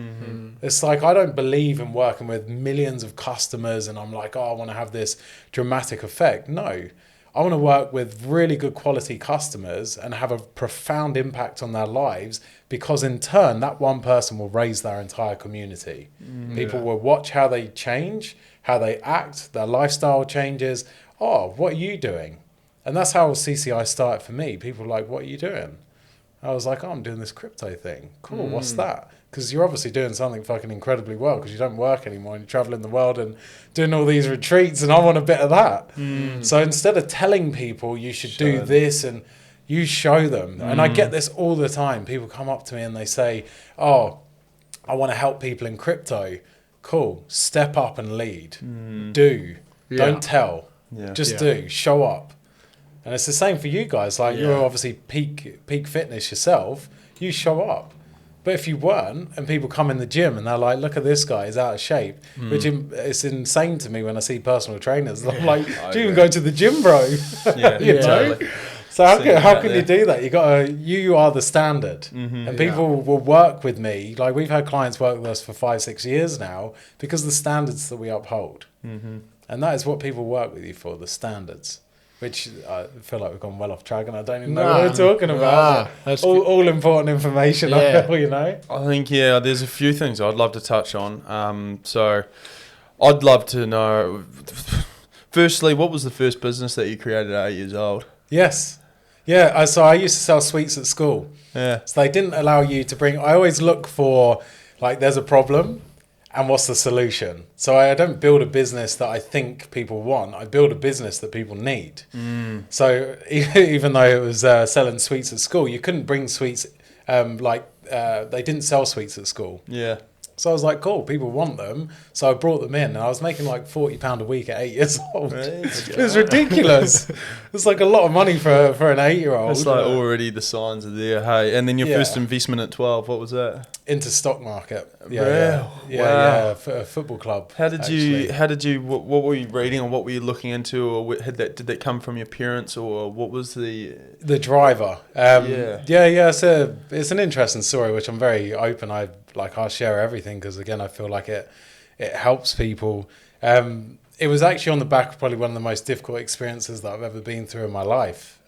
Speaker 4: It's like, I don't believe in working with millions of customers and I'm like, oh, I want to have this dramatic effect. No, I want to work with really good quality customers and have a profound impact on their lives because in turn, that one person will raise their entire community. People will watch how they change, how they act, their lifestyle changes. Oh, what are you doing? And that's how CCI started for me. People were like, what are you doing? I was like, oh, I'm doing this crypto thing. Cool, what's that? Because you're obviously doing something fucking incredibly well because you don't work anymore and you're traveling the world and doing all these retreats and I want a bit of that. So instead of telling people you should do this and you show them. And I get this all the time. People come up to me and they say, oh, I want to help people in crypto. Cool, step up and lead. Do. Don't tell. Just do. Show up. And it's the same for you guys. Like you're obviously peak fitness yourself. You show up. But if you weren't, and people come in the gym and they're like, look at this guy, he's out of shape. Which it's insane to me when I see personal trainers. I'm like, do you even go to the gym, bro? You know? Totally. So how can you do that? You are the standard. And people will work with me. Like we've had clients work with us for 5-6 years now because of the standards that we uphold. And that is what people work with you for, the standards. Which I feel like we've gone well off track and I don't even know what we're talking about. All important information, I feel, you know?
Speaker 2: I think, there's a few things I'd love to touch on. So I'd love to know, firstly, what was the first business that you created at 8 years old?
Speaker 4: Yes. Yeah, so I used to sell sweets at school. Yeah. So they didn't allow you to bring... I always look for, like, there's a problem and what's the solution. So I don't build a business that I think people want. I build a business that people need. So even though it was selling sweets at school, you couldn't bring sweets... they didn't sell sweets at school.
Speaker 2: Yeah.
Speaker 4: So I was like, cool, people want them. So I brought them in, and I was making like £40 a week at 8 years old. It was ridiculous. It's like a lot of money for an 8-year-old.
Speaker 3: It's like already the signs are there, hey. And then your first investment at 12, what was that?
Speaker 4: Into stock market.
Speaker 3: Wow.
Speaker 4: For a football club.
Speaker 3: What were you reading, or what were you looking into, or did that come from your parents, or what was the
Speaker 4: driver? It's an interesting story, which I'm very open. I'll share everything, because again, I feel like it helps people. It was actually on the back of probably one of the most difficult experiences that I've ever been through in my life.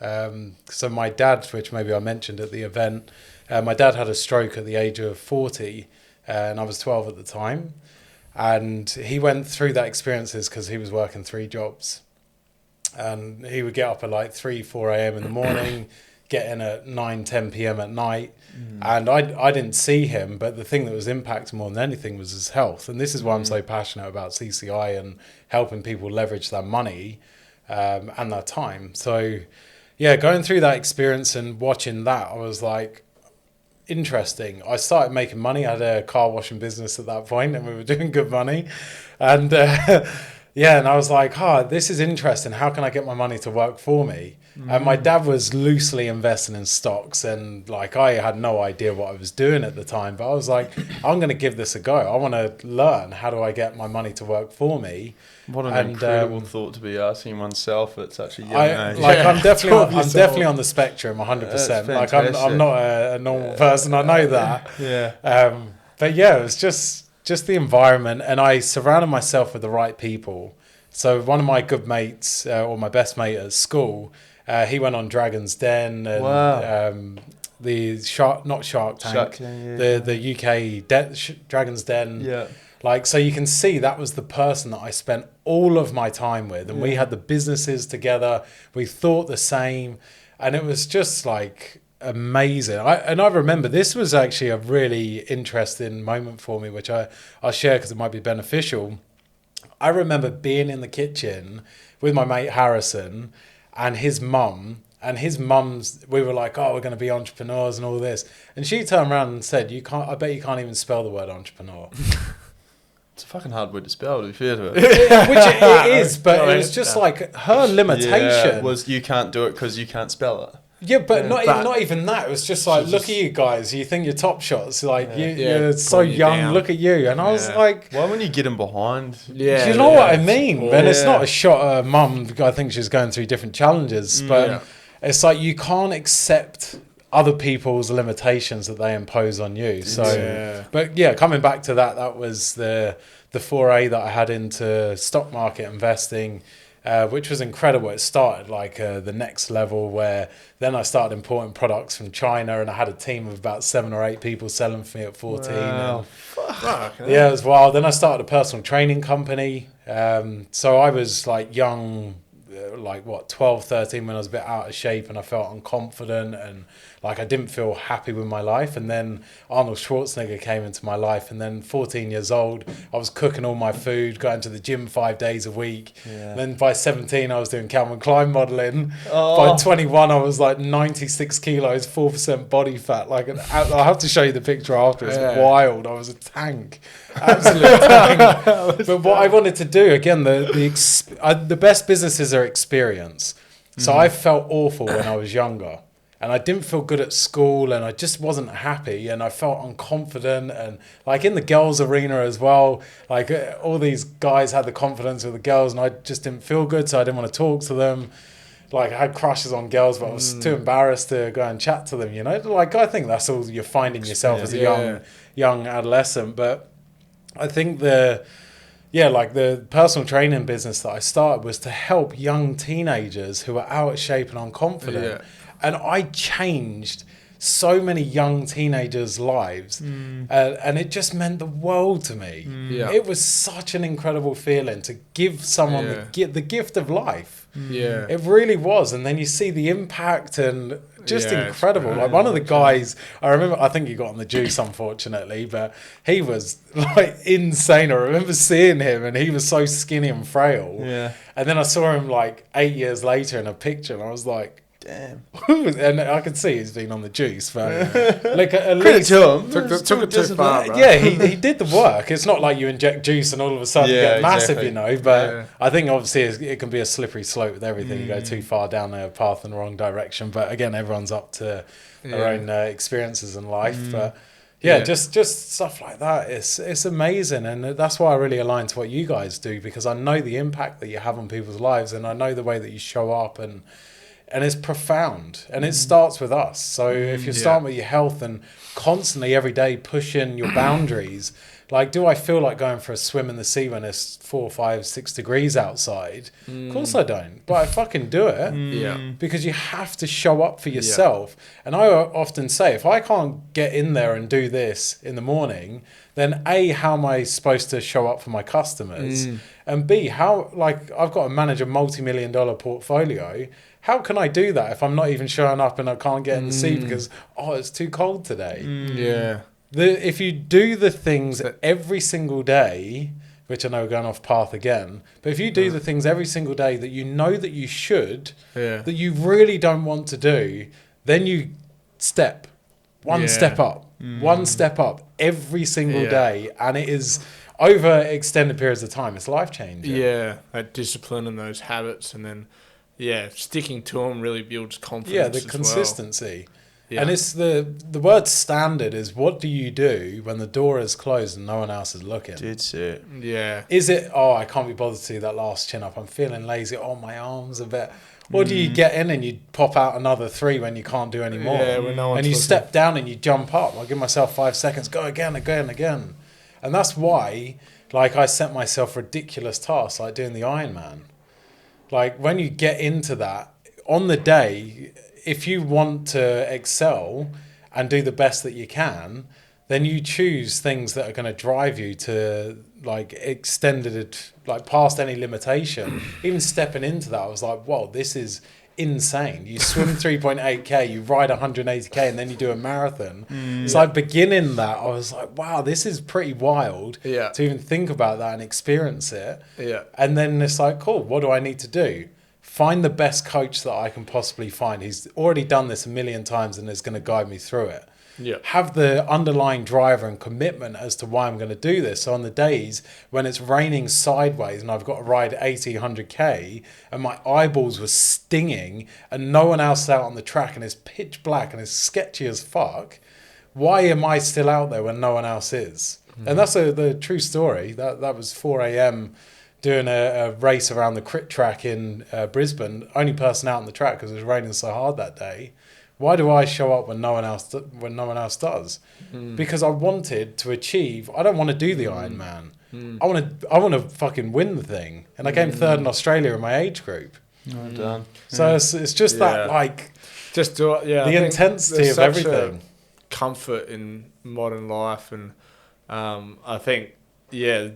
Speaker 4: So my dad, which maybe I mentioned at the event, my dad had a stroke at the age of 40, and I was 12 at the time. And he went through that experiences because he was working 3 jobs. And he would get up at like 3, 4 a.m. in the morning, get in at 9, 10 p.m. at night. And I didn't see him, but the thing that was impacting more than anything was his health. And this is why I'm so passionate about CCI and helping people leverage their money and their time. So, yeah, going through that experience and watching that, I was like, interesting. I started making money. I had a car washing business at that point, and we were doing good money. And and I was like, this is interesting. How can I get my money to work for me? And my dad was loosely investing in stocks, and like I had no idea what I was doing at the time, but I was like, I'm going to give this a go. I want to learn, how do I get my money to work for me?
Speaker 3: What an incredible thought to be asking oneself at such a young age.
Speaker 4: I'm definitely on the spectrum, 100%. Like I'm not a normal person. I know that. But yeah, it was just the environment, and I surrounded myself with the right people. So one of my good mates, or my best mate at school, he went on Dragon's Den and the Shark Tank, the UK Dragon's Den. Yeah. Like, so you can see that was the person that I spent all of my time with, and we had the businesses together. We thought the same, and it was just like amazing. I remember this was actually a really interesting moment for me, which I'll share because it might be beneficial. I remember being in the kitchen with my mate Harrison and his mum. And his mum's, we were like, we're going to be entrepreneurs and all this. And she turned around and said, I bet you can't even spell the word entrepreneur.
Speaker 3: It's a fucking hard word to spell, to be fair to it.
Speaker 4: Which it is, but it was just like her limitation.
Speaker 3: Was you can't do it because you can't spell it.
Speaker 4: Yeah, but not even that. It was just like, look at you guys. You think you're top shots. Like, you're so young. Down. Look at you. And I was like...
Speaker 3: Why wouldn't you get him behind?
Speaker 4: Yeah, you know what I mean? And it's not a shot at mum. I think she's going through different challenges. But it's like you can't accept other people's limitations that they impose on you. So, but yeah, coming back to that was the foray that I had into stock market investing, which was incredible. It started like the next level, where then I started importing products from China, and I had a team of about 7 or 8 people selling for me at 14. Wow. Yeah, it was wild. Then I started a personal training company. So I was like young, 12, 13, when I was a bit out of shape and I felt unconfident and like I didn't feel happy with my life. And then Arnold Schwarzenegger came into my life, and then 14 years old, I was cooking all my food, going to the gym 5 days a week. Then by 17, I was doing Calvin Klein modeling. By 21, I was like 96 kilos, 4% body fat. Like, I'll have to show you the picture after. It's wild. I was a tank. Absolute tank. But what I wanted to do, again, the best businesses are experience. So I felt awful when I was younger. And I didn't feel good at school, and I just wasn't happy, and I felt unconfident. And like in the girls' arena as well, like all these guys had the confidence with the girls, and I just didn't feel good, so I didn't want to talk to them. Like I had crushes on girls, but I was too embarrassed to go and chat to them, you know? Like I think that's all you're finding yourself as a young adolescent. But I think the personal training business that I started was to help young teenagers who are out of shape and unconfident. Yeah. And I changed so many young teenagers' lives, and it just meant the world to me. It was such an incredible feeling to give someone the gift of life. It really was. And then you see the impact, and just incredible. Like one of the guys, I remember, I think he got on the juice, unfortunately, but he was like insane. I remember seeing him, and he was so skinny and frail. And then I saw him like 8 years later in a picture, and I was like,
Speaker 3: Damn.
Speaker 4: And I can see he's been on the juice, but like at
Speaker 3: Credit
Speaker 4: least
Speaker 3: to him.
Speaker 1: Took it too far, bro.
Speaker 4: yeah, he did the work. It's not like you inject juice and all of a sudden you get massive,
Speaker 3: exactly.
Speaker 4: you know. But I think obviously it can be a slippery slope with everything. You go too far down a path in the wrong direction. But again, everyone's up to their own experiences in life. But just stuff like that. It's amazing, and that's why I really align to what you guys do, because I know the impact that you have on people's lives, and I know the way that you show up, and it's profound, and it starts with us. So if you're starting with your health and constantly every day pushing your boundaries, like, do I feel like going for a swim in the sea when it's 4, 5, 6 degrees outside? Of course I don't, but I fucking do it. Because you have to show up for yourself. And I often say, if I can't get in there and do this in the morning, then A, how am I supposed to show up for my customers? And B, how, like, I've got to manage a multi-million-dollar portfolio. How can I do that if I'm not even showing up and I can't get in the sea because, it's too cold today? If you do the things every single day, which I know we're going off path again, but if you do the things every single day that you know that you should, that you really don't want to do, then you step one step up every single day, and it is over extended periods of time. It's life-changing.
Speaker 1: Yeah, that discipline and those habits, and then sticking to them really builds confidence.
Speaker 4: Yeah, the consistency. Yeah. And it's the word standard is, what do you do when the door is closed and no one else is looking?
Speaker 3: It's it.
Speaker 1: Yeah.
Speaker 4: Is it, I can't be bothered to do that last chin up, I'm feeling lazy, my arm's a bit... Or do you get in and you pop out another 3 when you can't do any more?
Speaker 1: Yeah, when no one's
Speaker 4: and you
Speaker 1: looking.
Speaker 4: Step down and you jump up. I give myself 5 seconds, go again. And that's why, like, I set myself ridiculous tasks, like doing the Ironman. Like, when you get into that, on the day, if you want to excel and do the best that you can, then you choose things that are going to drive you to, like, extended, like, past any limitation. Even stepping into that, I was like, whoa, this is insane. You swim 3.8k, you ride 180k, and then you do a marathon. It's like, beginning that, I was like, wow, this is pretty wild to even think about that and experience it. And then it's like, cool, what do I need to do? Find the best coach that I can possibly find. He's already done this a million times and is going to guide me through it. Have the underlying driver and commitment as to why I'm going to do this. So on the days when it's raining sideways and I've got to ride 80, 100k and my eyeballs were stinging and no one else is out on the track and it's pitch black and it's sketchy as fuck, why am I still out there when no one else is? And that's the true story. That was 4 a.m. doing a race around the crit track in Brisbane. Only person out on the track because it was raining so hard that day. Why do I show up when no one else does? Because I wanted to achieve. I don't want to do the Ironman. I want to fucking win the thing. And I came third in Australia in my age group.
Speaker 3: Done.
Speaker 4: So it's just that, like,
Speaker 1: just do it. Yeah,
Speaker 4: the intensity of everything.
Speaker 1: Comfort in modern life, and I think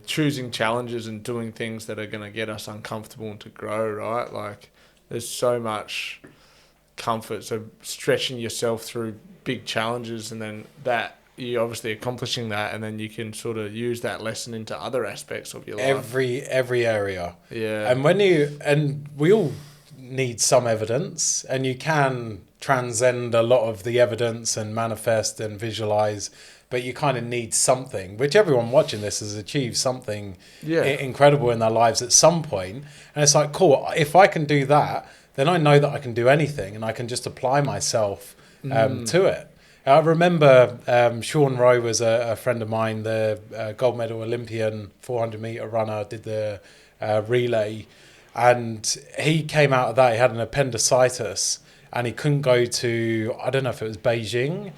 Speaker 1: choosing challenges and doing things that are going to get us uncomfortable and to grow. Right, like, there's so much comfort, so stretching yourself through big challenges, and then that you obviously accomplishing that, and then you can sort of use that lesson into other aspects of your life.
Speaker 4: Every area.
Speaker 1: And
Speaker 4: we all need some evidence, and you can transcend a lot of the evidence and manifest and visualize, but you kind of need something, which everyone watching this has achieved something incredible in their lives at some point. And it's like, cool, if I can do that, then I know that I can do anything, and I can just apply myself to it. I remember Sean Rowe was a friend of mine, the gold medal Olympian 400-meter runner, did the relay, and he came out of that. He had an appendicitis, and he couldn't go to, I don't know if it was Beijing.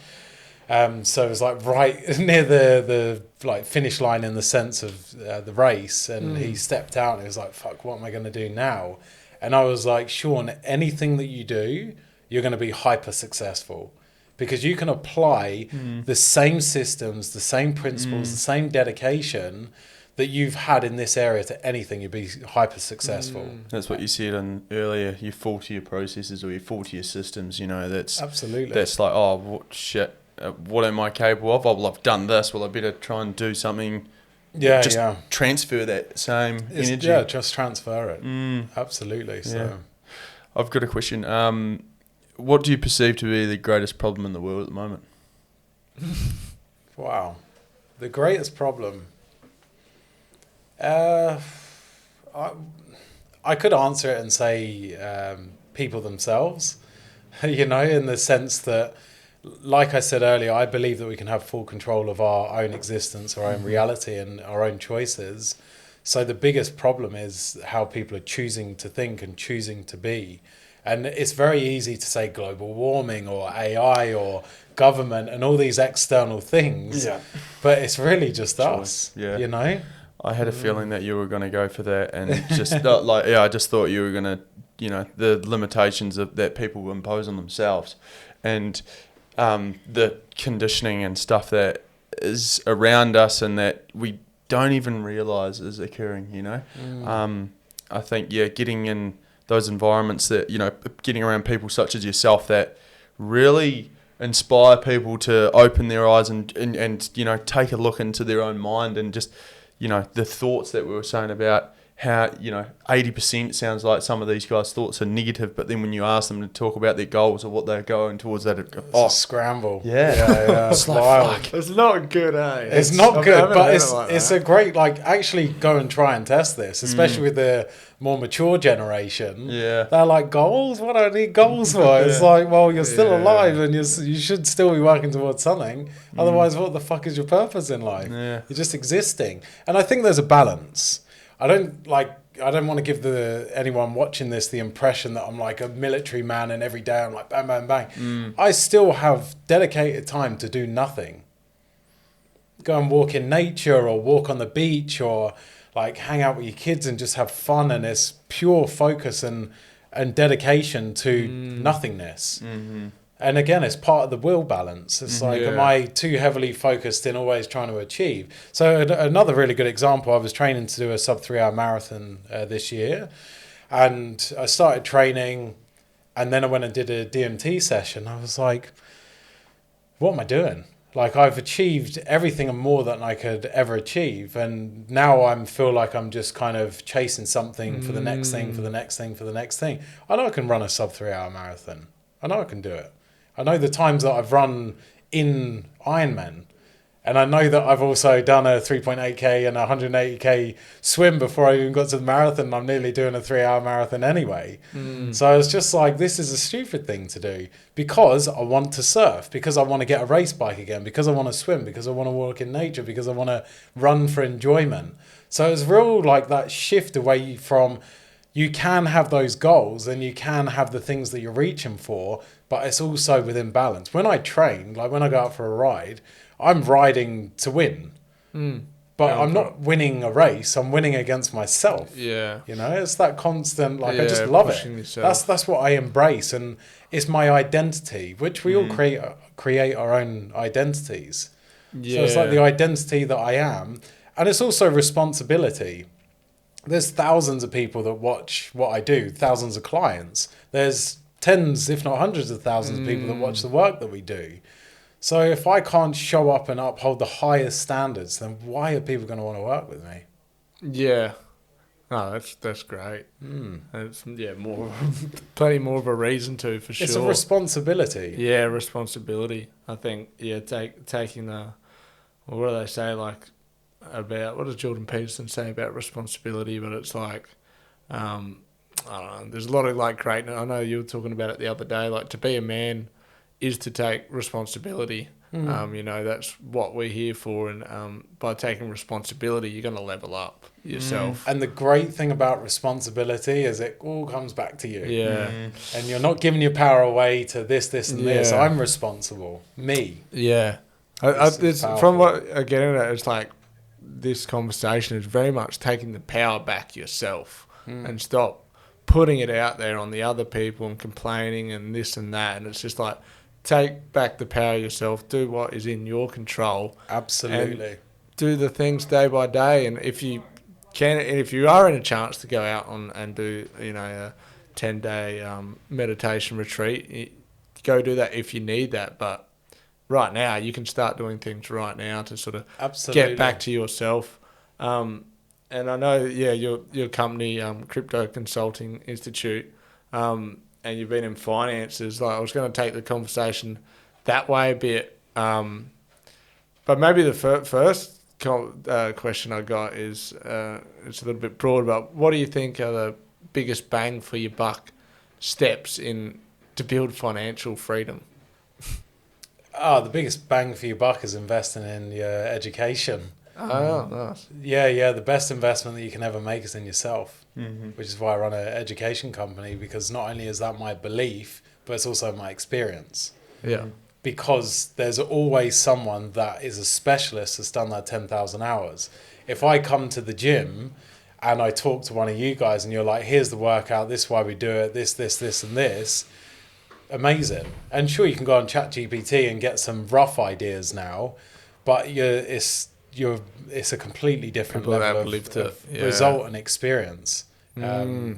Speaker 4: So it was like right near the like finish line in the sense of the race, and he stepped out and he was like, fuck, what am I going to do now? And I was like, Sean, anything that you do, you're going to be hyper successful, because you can apply the same systems, the same principles, the same dedication that you've had in this area to anything. You'd be hyper successful.
Speaker 3: That's what you said earlier. You fall to your processes, or you fall to your systems. You know, that's
Speaker 4: absolutely.
Speaker 3: That's like, oh, what shit. What am I capable of? Oh, well, I've done this. Well, I better try and do something. Transfer that same energy.
Speaker 4: Yeah, just transfer it. Absolutely. So,
Speaker 3: I've got a question. what do you perceive to be the greatest problem in the world at the moment?
Speaker 4: Wow. The greatest problem. I could answer it and say people themselves, in the sense that, like I said earlier, I believe that we can have full control of our own existence, our own reality, and our own choices. So the biggest problem is how people are choosing to think and choosing to be. And it's very easy to say global warming or AI or government and all these external things. Yeah. But it's really just us,
Speaker 3: I had a feeling that you were going to go for that, and just I just thought you were going to, the limitations that people impose on themselves, and the conditioning and stuff that is around us and that we don't even realize is occurring. I think getting in those environments that getting around people such as yourself that really inspire people to open their eyes and take a look into their own mind, and just the thoughts that we were saying about how 80% sounds like some of these guys' thoughts are negative, but then when you ask them to talk about their goals or what they're going towards, that
Speaker 4: it's a scramble.
Speaker 3: Yeah.
Speaker 4: It's wild.
Speaker 1: It's not good, eh?
Speaker 4: It's not good, but it's a great, actually go and try and test this, especially with the more mature generation.
Speaker 3: Yeah.
Speaker 4: They're like, goals? What do I need goals for? It's like, well, you're still alive and you should still be working towards something. Otherwise, what the fuck is your purpose in life?
Speaker 3: Yeah.
Speaker 4: You're just existing. And I think there's a balance. I don't want to give anyone watching this the impression that I'm like a military man and every day I'm like bang, bang, bang. I still have dedicated time to do nothing. Go and walk in nature or walk on the beach or hang out with your kids and just have fun, and it's pure focus and dedication to nothingness. Mm-hmm. And again, it's part of the will balance. It's am I too heavily focused in always trying to achieve? So another really good example, I was training to do a sub 3 hour marathon this year. And I started training, and then I went and did a DMT session. I was like, what am I doing? I've achieved everything and more than I could ever achieve. And now I feel like I'm just kind of chasing something for the next thing, for the next thing, for the next thing. I know I can run a sub 3 hour marathon. I know I can do it. I know the times that I've run in Ironman, and I know that I've also done a 3.8k and a 180k swim before I even got to the marathon, and I'm nearly doing a 3 hour marathon anyway. So I was just like, this is a stupid thing to do because I want to surf, because I want to get a race bike again, because I want to swim, because I want to walk in nature, because I want to run for enjoyment. So it's real that shift away from, you can have those goals and you can have the things that you're reaching for, but it's also within balance. When I train, when I go out for a ride, I'm riding to win. But I'm not winning a race. I'm winning against myself.
Speaker 1: Yeah.
Speaker 4: It's that constant, I just love it. That's what I embrace. And it's my identity, which we all create our own identities. Yeah. So it's like the identity that I am. And it's also responsibility. There's thousands of people that watch what I do, thousands of clients. There's tens, if not hundreds of thousands of people that watch the work that we do. So if I can't show up and uphold the highest standards, then why are people going to want to work with me?
Speaker 1: Yeah. Oh, that's great. It's plenty more of a reason to, for sure.
Speaker 4: It's a responsibility.
Speaker 1: Yeah, responsibility. I think, taking the, what do they say, about, what does Jordan Peterson say about responsibility? But it's I don't know, there's a lot of great, I know you were talking about it the other day, to be a man is to take responsibility. That's what we're here for, and by taking responsibility, you're going to level up yourself.
Speaker 4: And the great thing about responsibility is it all comes back to you.
Speaker 1: Yeah.
Speaker 4: And you're not giving your power away to this, and this. I'm responsible. Me.
Speaker 1: Yeah. It's from what I get in it, it's this conversation is very much taking the power back yourself and stop putting it out there on the other people and complaining and this and that. And it's just take back the power yourself, do what is in your control.
Speaker 4: Absolutely.
Speaker 1: Do the things day by day. And if you can, and if you are in a chance to go out and do, a 10-day meditation retreat, go do that if you need that. But right now, you can start doing things right now to sort of get back to yourself. And I know, your company, Crypto Consulting Institute, and you've been in finances, like I was going to take the conversation that way a bit. But maybe the first question I got is it's a little bit broad, but what do you think are the biggest bang for your buck steps to build financial freedom?
Speaker 4: The biggest bang for your buck is investing in your education.
Speaker 1: Oh, nice.
Speaker 4: Yeah, the best investment that you can ever make is in yourself, which is why I run an education company, because not only is that my belief, but it's also my experience.
Speaker 1: Yeah.
Speaker 4: Because there's always someone that is a specialist that's done that 10,000 hours. If I come to the gym and I talk to one of you guys and you're like, here's the workout, this is why we do it, this, and this, amazing. And sure, you can go on ChatGPT and get some rough ideas now, but it's a completely different level of result and experience.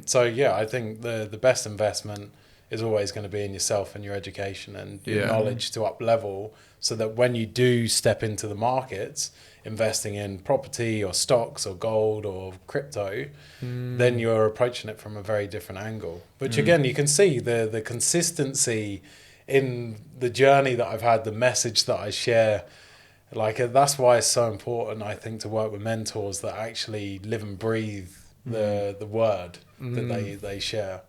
Speaker 4: So yeah, I think the best investment is always going to be in yourself and your education and your knowledge to up level, so that when you do step into the markets, investing in property or stocks or gold or crypto, then you're approaching it from a very different angle. Which again, you can see the consistency in the journey that I've had, the message that I share. Like, that's why it's so important, I think, to work with mentors that actually live and breathe the word that they share.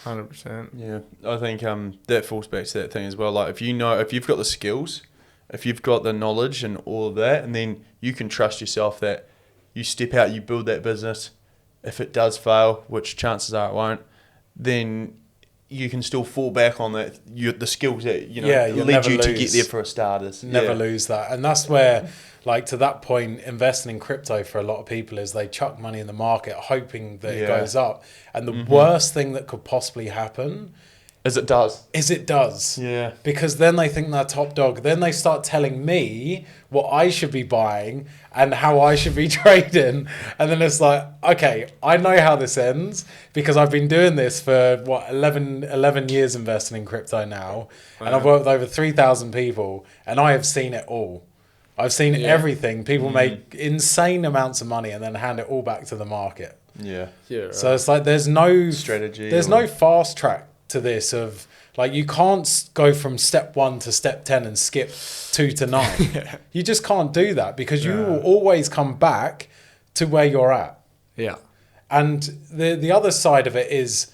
Speaker 1: 100%.
Speaker 3: Yeah, I think that falls back to that thing as well. Like, if you've got the skills, if you've got the knowledge and all of that, and then you can trust yourself that you step out, you build that business. If it does fail, which chances are it won't, then you can still fall back on that. The skills that lead you to get there for a starters.
Speaker 4: Never lose that, and that's where, like, to that point, investing in crypto for a lot of people is they chuck money in the market hoping that it goes up, and the worst thing that could possibly happen
Speaker 3: is it does.
Speaker 4: Yeah. Because then they think they're top dog. Then they start telling me what I should be buying and how I should be trading. And then it's like, okay, I know how this ends because I've been doing this for 11 years investing in crypto now. And I've worked with over 3,000 people and I have seen it all. I've seen everything. People make insane amounts of money and then hand it all back to the market.
Speaker 3: Yeah.
Speaker 1: Right.
Speaker 4: So it's like there's no
Speaker 3: strategy.
Speaker 4: There's no fast track to this of, like, you can't go from step 1 to step 10 and skip 2 to 9. You just can't do that because you will always come back to where you're at.
Speaker 1: Yeah.
Speaker 4: And the other side of it is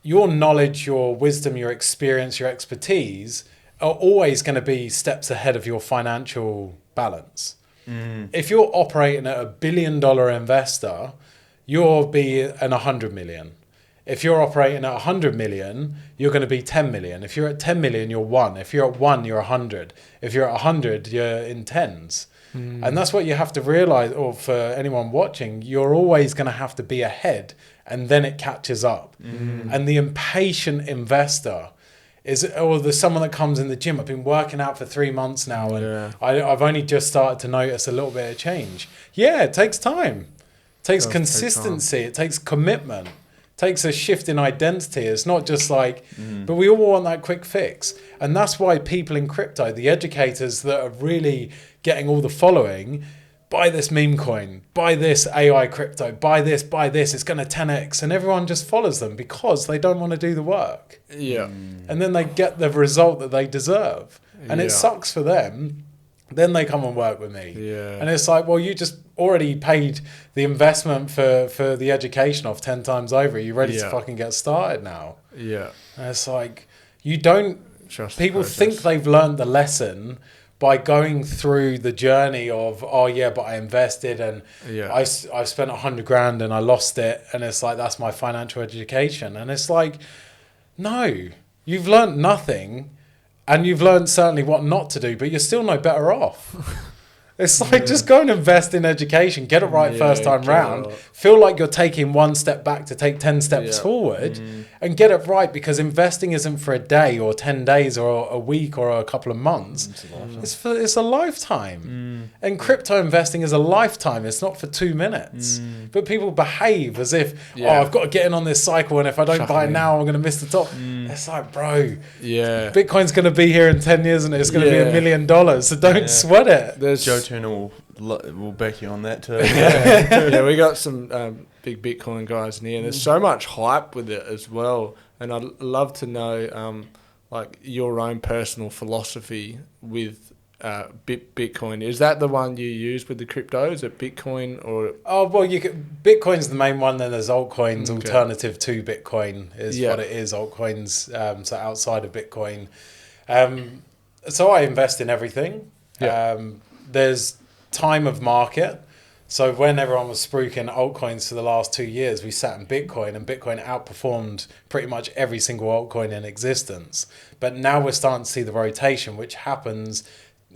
Speaker 4: your knowledge, your wisdom, your experience, your expertise are always going to be steps ahead of your financial balance. If you're operating at $1 billion investor, you'll be an 100 million. If you're operating at 100 million, you're going to be 10 million. If you're at 10 million, you're 1. If you're at 1, you're 100. If you're at 100, you're in tens. And that's what you have to realize, or for anyone watching, you're always going to have to be ahead and then it catches up. And the impatient investor there's someone that comes in the gym. I've been working out for 3 months now and I've only just started to notice a little bit of change. Yeah, it takes time. It takes consistency. It takes commitment. Takes a shift in identity. It's not just like, but we all want that quick fix. And that's why people in crypto, the educators that are really getting all the following, buy this meme coin, buy this AI crypto, buy this, it's going to 10x. And everyone just follows them because they don't want to do the work.
Speaker 1: Yeah.
Speaker 4: And then they get the result that they deserve. And it sucks for them. Then they come and work with me.
Speaker 1: Yeah.
Speaker 4: And it's like, well, you just already paid the investment for the education off 10 times over. You're ready to fucking get started now.
Speaker 1: Yeah.
Speaker 4: And it's like, you don't... People think they've learned the lesson by going through the journey of, but I invested and I spent 100 grand and I lost it. And it's like, that's my financial education. And it's like, no, you've learned nothing. And you've learned certainly what not to do, but you're still no better off. It's like, just go and invest in education, get it right first time round, feel like you're taking 1 step back to take 10 steps forward and get it right, because investing isn't for a day or 10 days or a week or a couple of months. It's a lifetime. And crypto investing is a lifetime. It's not for 2 minutes. But people behave as if, I've got to get in on this cycle, and if I don't buy it now, I'm going to miss the top. It's like, bro, Bitcoin's going to be here in 10 years and it's going to be $1 million. So don't sweat it.
Speaker 3: There's Joe Turner will back you on that too.
Speaker 1: We got some big Bitcoin guys in here, and there's so much hype with it as well. and I'd love to know like your own personal philosophy with Bitcoin. Is that the one you use with the crypto? Is it Bitcoin or?
Speaker 4: Oh well, Bitcoin's the main one. Then there's altcoins. Alternative to Bitcoin is what it is. Altcoins, so outside of Bitcoin. So I invest in everything. There's time of market. So when everyone was spruiking altcoins for the last 2 years, we sat in Bitcoin, and Bitcoin outperformed pretty much every single altcoin in existence. But now we're starting to see the rotation, which happens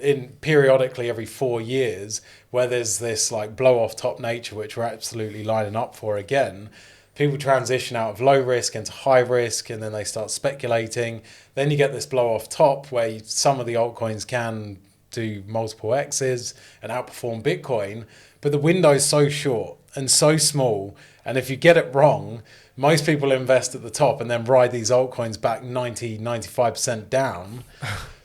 Speaker 4: in periodically every 4 years, where there's this like blow off top nature, which we're absolutely lining up for again. People transition out of low risk into high risk, and then they start speculating. Then you get this blow off top where some of the altcoins can do multiple X's and outperform Bitcoin, but the window is so short and so small, and if you get it wrong, most people invest at the top and then ride these altcoins back 95% down.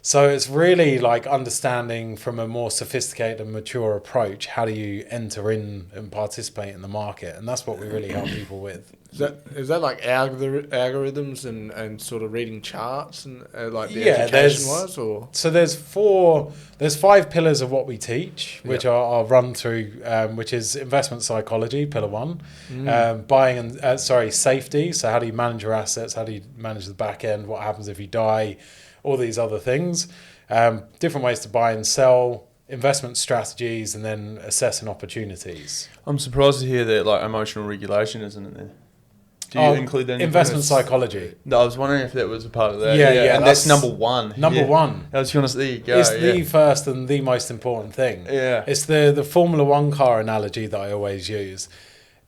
Speaker 4: So it's really like understanding from a more sophisticated and mature approach, how do you enter in and participate in the market? And that's what we really help people with.
Speaker 1: Is that like algorithms and sort of reading charts and like the education was? Or? So
Speaker 4: there's 5 pillars of what we teach, which I'll run through, which is investment psychology, pillar 1, buying and safety. So how do you manage your assets? How do you manage the back end? What happens if you die? All these other things, different ways to buy and sell, investment strategies, and then assessing opportunities.
Speaker 3: I'm surprised to hear that like emotional regulation isn't in there. Do you include that?
Speaker 4: Investment psychology.
Speaker 3: No, I was wondering if that was a part of that.
Speaker 4: Yeah,
Speaker 3: and that's number 1.
Speaker 4: Number 1.
Speaker 3: I was going to say, there you go.
Speaker 4: It's the first and the most important thing.
Speaker 3: Yeah.
Speaker 4: It's the Formula 1 car analogy that I always use.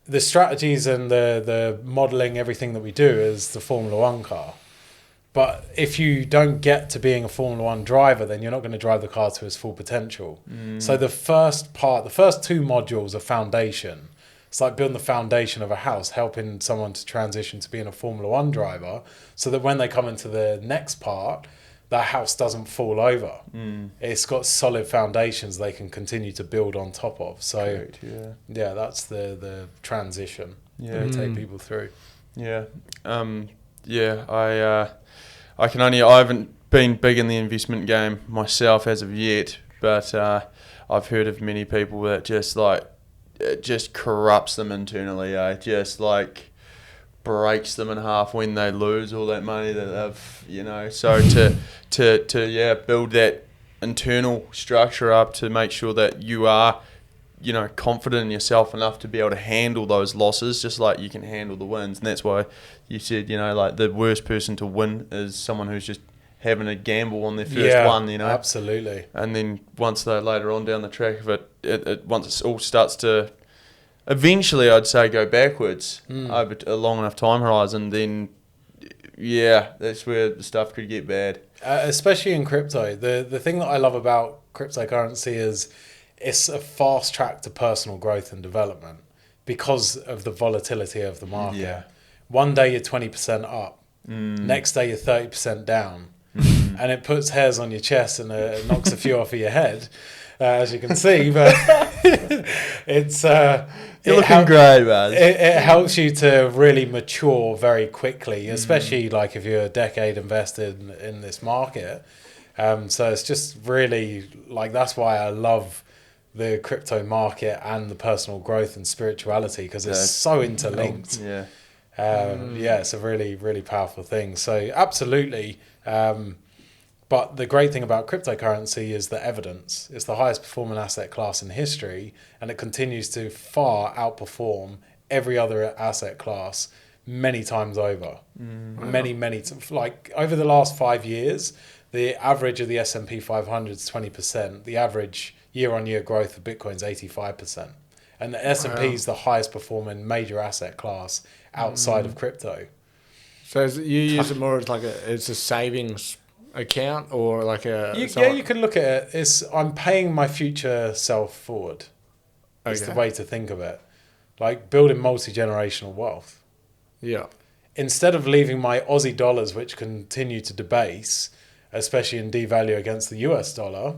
Speaker 4: The strategies and the modelling, everything that we do is the Formula 1 car. But if you don't get to being a Formula 1 driver, then you're not going to drive the car to its full potential. So the first 2 modules are foundation. It's like building the foundation of a house, helping someone to transition to being a Formula 1 driver, so that when they come into the next part, the house doesn't fall over. It's got solid foundations they can continue to build on top of. So that's the transition that we take people through.
Speaker 3: I haven't been big in the investment game myself as of yet, but I've heard of many people that just like, it just corrupts them internally, just like breaks them in half when they lose all that money that they've, so to build that internal structure up to make sure that you are, confident in yourself enough to be able to handle those losses, just like you can handle the wins. And that's why you said, like the worst person to win is someone who's just having a gamble on their first one,
Speaker 4: Absolutely.
Speaker 3: And then once they're later on down the track of it once it all starts to eventually, I'd say, go backwards over a long enough time horizon, then that's where the stuff could get bad.
Speaker 4: Especially in crypto. The thing that I love about cryptocurrency is it's a fast track to personal growth and development because of the volatility of the market. One day you're 20% up, next day you're 30% down, and it puts hairs on your chest and it knocks a few off of your head, as you can see. But it's
Speaker 3: you're looking great, man.
Speaker 4: It helps you to really mature very quickly, especially like if you're a decade invested in this market. So it's just really like, that's why I love the crypto market and the personal growth and spirituality, because it's so interlinked. It's a really, really powerful thing. So absolutely. But the great thing about cryptocurrency is the evidence. It's the highest performing asset class in history, and it continues to far outperform every other asset class many times over. Many like over the last 5 years, the average of the S&P 500 is 20%. The average year-on-year growth of Bitcoin is 85%. And the S&P is the highest performing major asset class outside of crypto.
Speaker 1: So you use it more as like it's a savings account, or like
Speaker 4: you can look at it. I'm paying my future self forward. It's the way to think of it. Like building multi-generational wealth. Instead of leaving my Aussie dollars, which continue to debase, especially in devalue against the US dollar,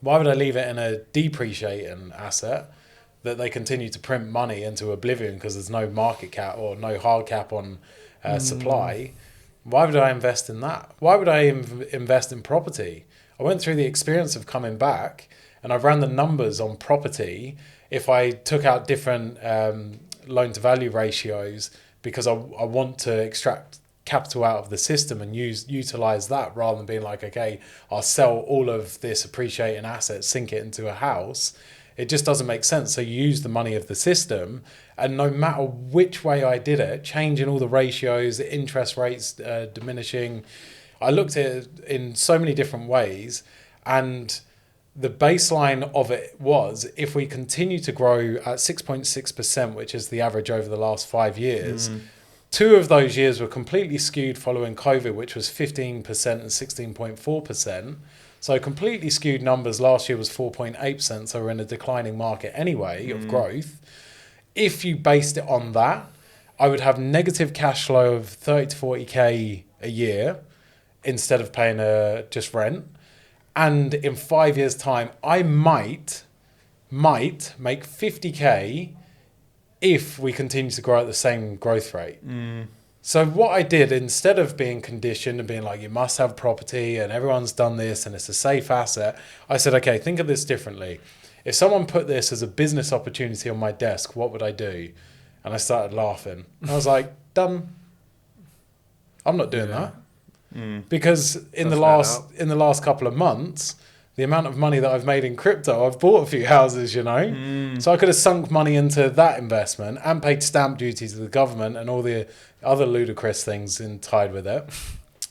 Speaker 4: why would I leave it in a depreciating asset that they continue to print money into oblivion because there's no market cap or no hard cap on supply, why would I invest in that? Why would I invest in property? I went through the experience of coming back and I ran the numbers on property. If I took out different loan to value ratios, because I want to extract capital out of the system and utilize that rather than being like, okay, I'll sell all of this appreciating asset, sink it into a house. It just doesn't make sense. So you use the money of the system, and no matter which way I did it, changing all the ratios, the interest rates diminishing, I looked at it in so many different ways, and the baseline of it was, if we continue to grow at 6.6%, which is the average over the last 5 years, 2 of those years were completely skewed following COVID, which was 15% and 16.4%. So completely skewed numbers. Last year was 4.8%. So we're in a declining market anyway of growth. If you based it on that, I would have negative cash flow of 30 to 40K a year instead of paying just rent. And in 5 years' time, I might make 50K if we continue to grow at the same growth rate. So what I did, instead of being conditioned and being like, you must have property and everyone's done this and it's a safe asset, I said, okay, think of this differently. If someone put this as a business opportunity on my desk, what would I do? And I started laughing. I was like, done. I'm not doing that. Because in the last couple of months, the amount of money that I've made in crypto, I've bought a few houses, you know. So I could have sunk money into that investment and paid stamp duty to the government and all the other ludicrous things tied with it.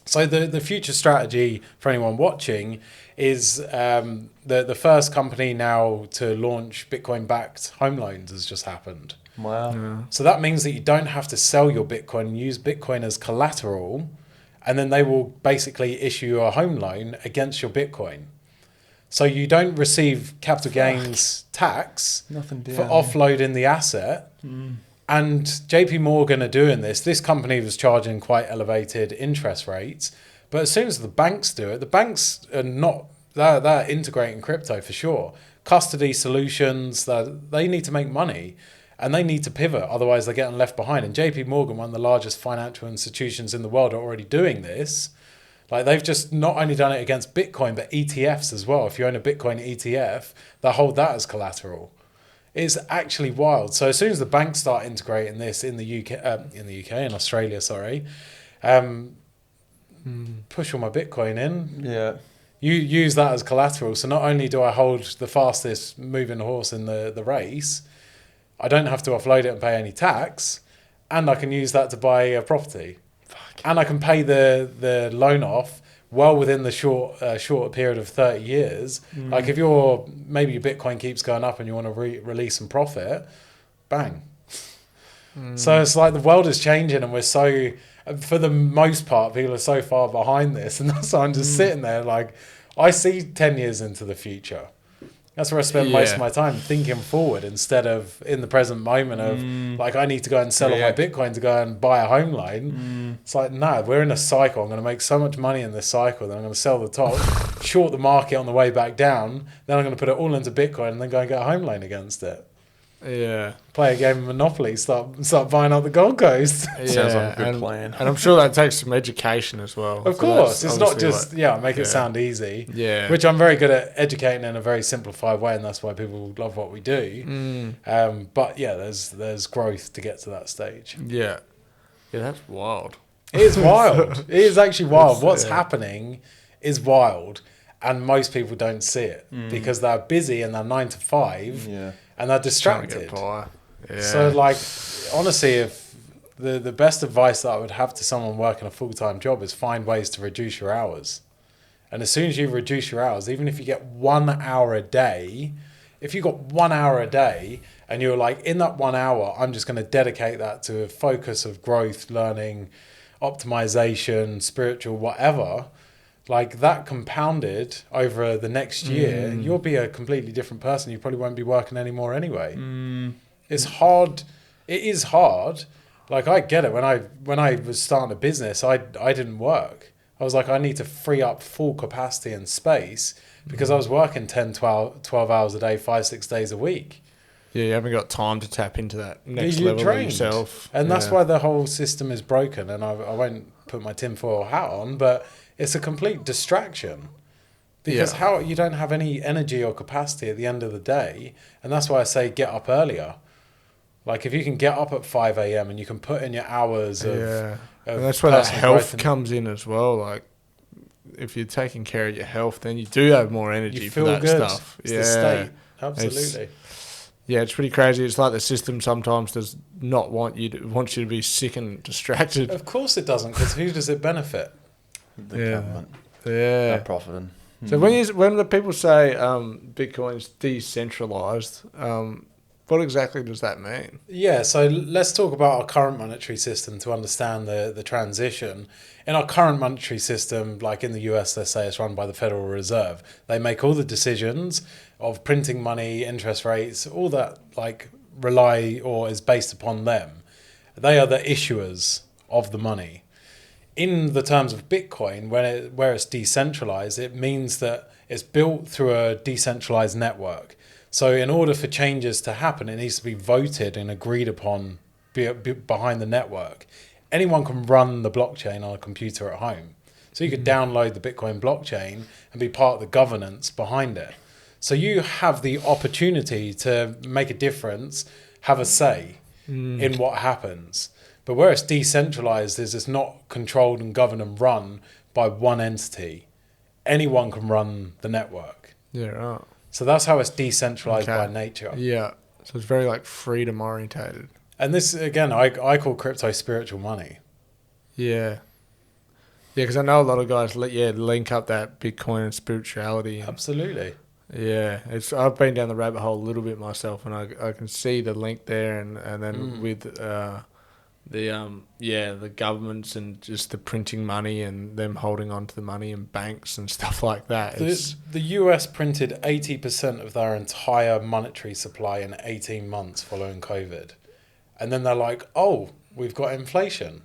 Speaker 4: So the future strategy for anyone watching is the first company now to launch Bitcoin-backed home loans has just happened.
Speaker 3: Wow. Yeah.
Speaker 4: So that means that you don't have to sell your Bitcoin and use Bitcoin as collateral, and then they will basically issue you a home loan against your Bitcoin. So you don't receive capital gains tax for offloading the asset. And JP Morgan are doing this. This company was charging quite elevated interest rates. But as soon as the banks do it, the banks are not, they're integrating crypto for sure. Custody solutions, they need to make money and they need to pivot. Otherwise, they're getting left behind. And JP Morgan, one of the largest financial institutions in the world, are already doing this. Like, they've just not only done it against Bitcoin, but ETFs as well. If you own a Bitcoin ETF, they hold that as collateral. It's actually wild. So as soon as the banks start integrating this in in Australia, push all my Bitcoin in.
Speaker 3: Yeah.
Speaker 4: You use that as collateral. So not only do I hold the fastest moving horse in the race, I don't have to offload it and pay any tax, and I can use that to buy a property. And I can pay the loan off well within the short period of 30 years. Like, if maybe your Bitcoin keeps going up and you want to release some profit, bang. So it's like the world is changing, and we're so, for the most part, people are so far behind this. And that's why I'm just sitting there like, I see 10 years into the future. That's where I spend most of my time, thinking forward instead of in the present moment of like, I need to go and sell all my Bitcoin to go and buy a home loan. It's like, no, we're in a cycle. I'm going to make so much money in this cycle. Then I'm going to sell the top, short the market on the way back down. Then I'm going to put it all into Bitcoin and then go and get a home loan against it.
Speaker 1: Yeah.
Speaker 4: Play a game of Monopoly, start buying out the Gold Coast.
Speaker 3: Sounds like a good plan.
Speaker 1: And I'm sure that takes some education as well.
Speaker 4: Of course. It's not just, make it sound easy.
Speaker 1: Yeah.
Speaker 4: Which I'm very good at educating in a very simplified way, and that's why people love what we do. But yeah, there's growth to get to that stage.
Speaker 1: Yeah. Yeah, that's wild.
Speaker 4: It is wild. It is actually wild. What's happening is wild, and most people don't see it because they're busy and they're 9 to 5. Yeah. And they're distracted. So, like, honestly, if the best advice that I would have to someone working a full-time job is find ways to reduce your hours. And as soon as you reduce your hours, even if you get 1 hour a day, if you got 1 hour a day and you're like, in that 1 hour, I'm just going to dedicate that to a focus of growth, learning, optimization, spiritual, whatever, like that compounded over the next year, you'll be a completely different person. You probably won't be working anymore anyway. It's hard. It is hard. Like, I get it. When I was starting a business, I didn't work. I was like, I need to free up full capacity and space because I was working 10, 12 hours a day, 5-6 days a week.
Speaker 1: Yeah, you haven't got time to tap into that next
Speaker 4: You're
Speaker 1: level
Speaker 4: drained.
Speaker 1: of yourself.
Speaker 4: And that's why the whole system is broken. And I won't put my tinfoil hat on, but it's a complete distraction. Because how you don't have any energy or capacity at the end of the day. And that's why I say get up earlier. Like, if you can get up at 5 a.m. and you can put in your hours of...
Speaker 1: and that's where that health comes in as well. Like, if you're taking care of your health, then you do have more energy for that stuff.
Speaker 4: It's the state. Absolutely.
Speaker 1: It's pretty crazy. It's like the system sometimes does not wants you to be sick and distracted.
Speaker 4: Of course it doesn't, because who does it benefit?
Speaker 3: The government.
Speaker 1: Yeah.
Speaker 3: They're profiting.
Speaker 1: So when the people say Bitcoin's decentralized, what exactly does that mean?
Speaker 4: Yeah, so let's talk about our current monetary system to understand the transition. In our current monetary system, like in the US, let's say it's run by the Federal Reserve. They make all the decisions of printing money, interest rates, all that like rely or is based upon them. They are the issuers of the money. In the terms of Bitcoin, where it's decentralized, it means that it's built through a decentralized network. So in order for changes to happen, it needs to be voted and agreed upon behind the network. Anyone can run the blockchain on a computer at home. So you could download the Bitcoin blockchain and be part of the governance behind it. So you have the opportunity to make a difference, have a say in what happens. But where it's decentralized is it's not controlled and governed and run by one entity. Anyone can run the network.
Speaker 1: Yeah, right.
Speaker 4: So that's how it's decentralized by nature.
Speaker 1: Yeah. So it's very like freedom orientated.
Speaker 4: And this, again, I call crypto spiritual money.
Speaker 1: Yeah. Yeah, because I know a lot of guys link up that Bitcoin and spirituality.
Speaker 4: Absolutely.
Speaker 1: Yeah. I've been down the rabbit hole a little bit myself, and I can see the link there, and then with the governments and just the printing money and them holding on to the money and banks and stuff like that.
Speaker 4: The US printed 80% of their entire monetary supply in 18 months following COVID. And then they're like, oh, we've got inflation.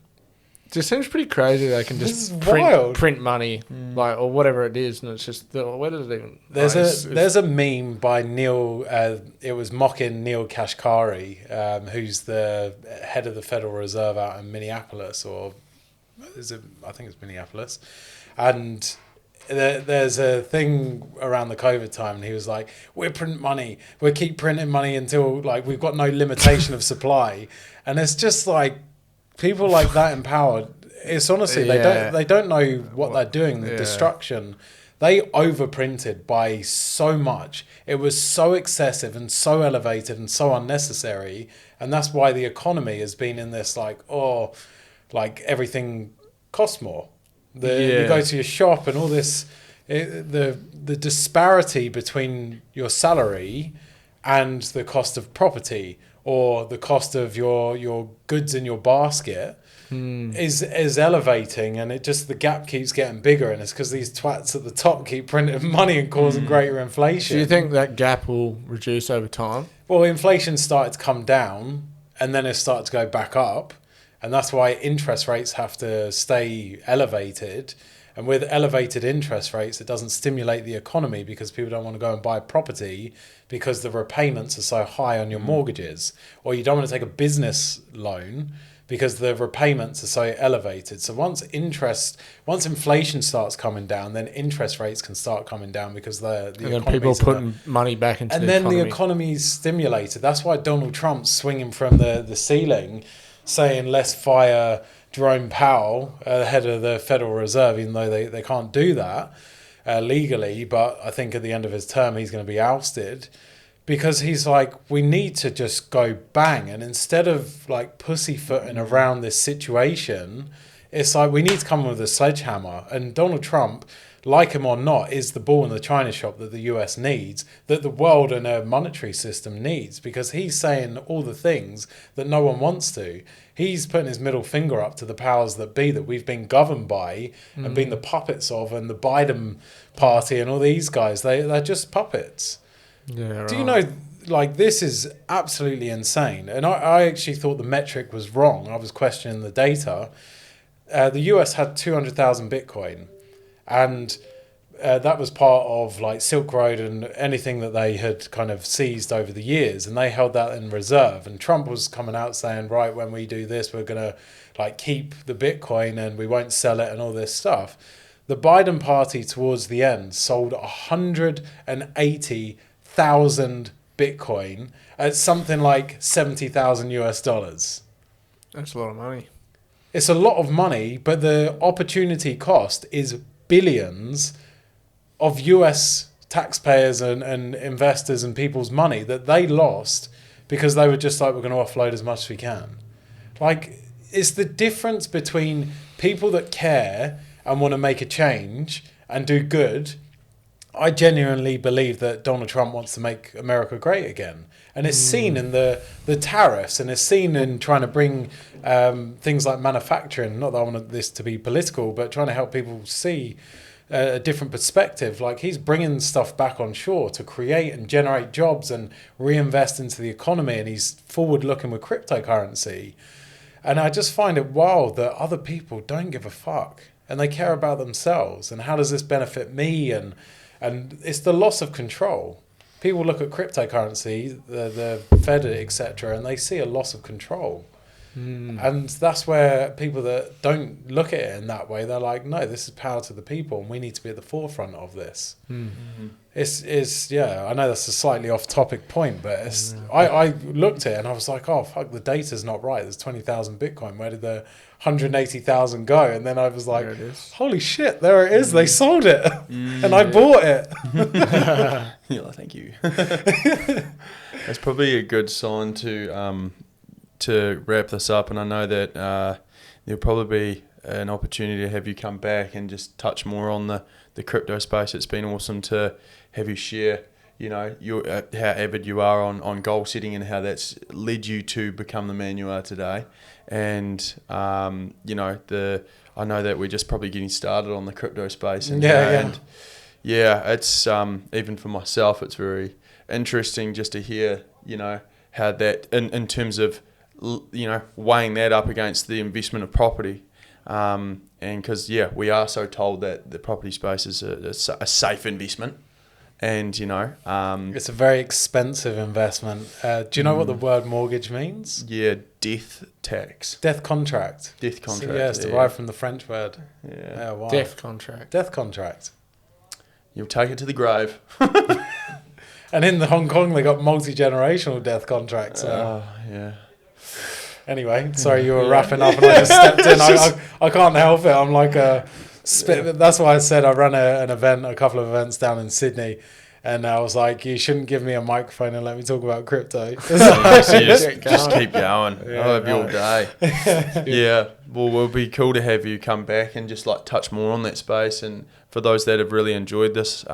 Speaker 1: It just seems pretty crazy they can just print money, like, or whatever it is, and it's just, where does it even...
Speaker 4: There's a meme by Neil, it was mocking Neil Kashkari, who's the head of the Federal Reserve out in Minneapolis, I think it's Minneapolis, and there's a thing around the COVID time, and he was like, we'll print money, we'll keep printing money until, like, we've got no limitation of supply, and it's just like, people like that in power, it's honestly, they don't know what they're doing, the destruction. They overprinted by so much. It was so excessive and so elevated and so unnecessary. And that's why the economy has been in this like everything costs more. You go to your shop and all this, the disparity between your salary and the cost of property, or the cost of your goods in your basket is elevating, and the gap keeps getting bigger, and it's because these twats at the top keep printing money and causing greater inflation.
Speaker 1: Do you think that gap will reduce over time?
Speaker 4: Well, inflation started to come down, and then it started to go back up, and that's why interest rates have to stay elevated. And with elevated interest rates, it doesn't stimulate the economy because people don't want to go and buy property because the repayments are so high on your mortgages. Or you don't want to take a business loan because the repayments are so elevated. So once inflation starts coming down, then interest rates can start coming down because the
Speaker 1: and then people putting money back into the economy.
Speaker 4: And then the economy's stimulated. That's why Donald Trump's swinging from the ceiling, saying let's fire Jerome Powell, head of the Federal Reserve, even though they can't do that legally. But I think at the end of his term, he's going to be ousted because he's like, we need to just go bang. And instead of like pussyfooting around this situation, it's like we need to come with a sledgehammer. And Donald Trump, like him or not, is the ball in the china shop that the US needs, that the world and a monetary system needs, because he's saying all the things that no one wants to. He's putting his middle finger up to the powers that be that we've been governed by and been the puppets of, and the Biden party and all these guys, they're just puppets.
Speaker 1: Yeah,
Speaker 4: Do you know, like, this is absolutely insane. And I actually thought the metric was wrong. I was questioning the data. The US had 200,000 Bitcoin. And that was part of like Silk Road and anything that they had kind of seized over the years, and they held that in reserve. And Trump was coming out saying, right, when we do this, we're going to like keep the Bitcoin and we won't sell it and all this stuff. The Biden party towards the end sold 180,000 Bitcoin at something like $70,000.
Speaker 1: That's a lot of money.
Speaker 4: It's a lot of money, but the opportunity cost is billions of US taxpayers and investors and people's money that they lost because they were just like, we're going to offload as much as we can. Like, it's the difference between people that care and want to make a change and do good. I genuinely believe that Donald Trump wants to make America great again. And it's seen in the tariffs, and it's seen in trying to bring things like manufacturing. Not that I want this to be political, but trying to help people see a different perspective. Like, he's bringing stuff back on shore to create and generate jobs and reinvest into the economy. And he's forward looking with cryptocurrency. And I just find it wild that other people don't give a fuck and they care about themselves. And how does this benefit me? And it's the loss of control. People look at cryptocurrency, the Fed, etc., and they see a loss of control. And that's where people that don't look at it in that way, they're like, no, this is power to the people and we need to be at the forefront of this. It's I know that's a slightly off topic point, but it's I looked at it and I was like, oh fuck, the data's not right. There's 20,000 Bitcoin. Where did the 180,000 go? And then I was like, holy shit, there it is. They sold it and I bought it.
Speaker 3: Yeah, thank you. That's probably a good sign to wrap this up, and I know that there'll probably be an opportunity to have you come back and just touch more on the crypto space. It's been awesome to have you share, how avid you are on goal setting and how that's led you to become the man you are today. And I know that we're just probably getting started on the crypto space. And it's even for myself, it's very interesting just to hear, how that in terms of weighing that up against the investment of property, and because we are so told that the property space is a safe investment, and
Speaker 4: it's a very expensive investment. Do you know what the word mortgage means?
Speaker 3: Yeah, death tax,
Speaker 4: death contract.
Speaker 3: So,
Speaker 4: it's derived from the French word.
Speaker 1: Wow. Death contract.
Speaker 3: You'll take it to the grave.
Speaker 4: And in Hong Kong, they got multi-generational death contracts. Anyway, sorry, you were wrapping up and I just stepped in. I can't help it. I'm like a spit. That's why I said I ran a couple of events down in Sydney, and I was like, you shouldn't give me a microphone and let me talk about crypto.
Speaker 3: just keep going. I'll have you all day. Well, it'll be cool to have you come back and just like touch more on that space. And for those that have really enjoyed this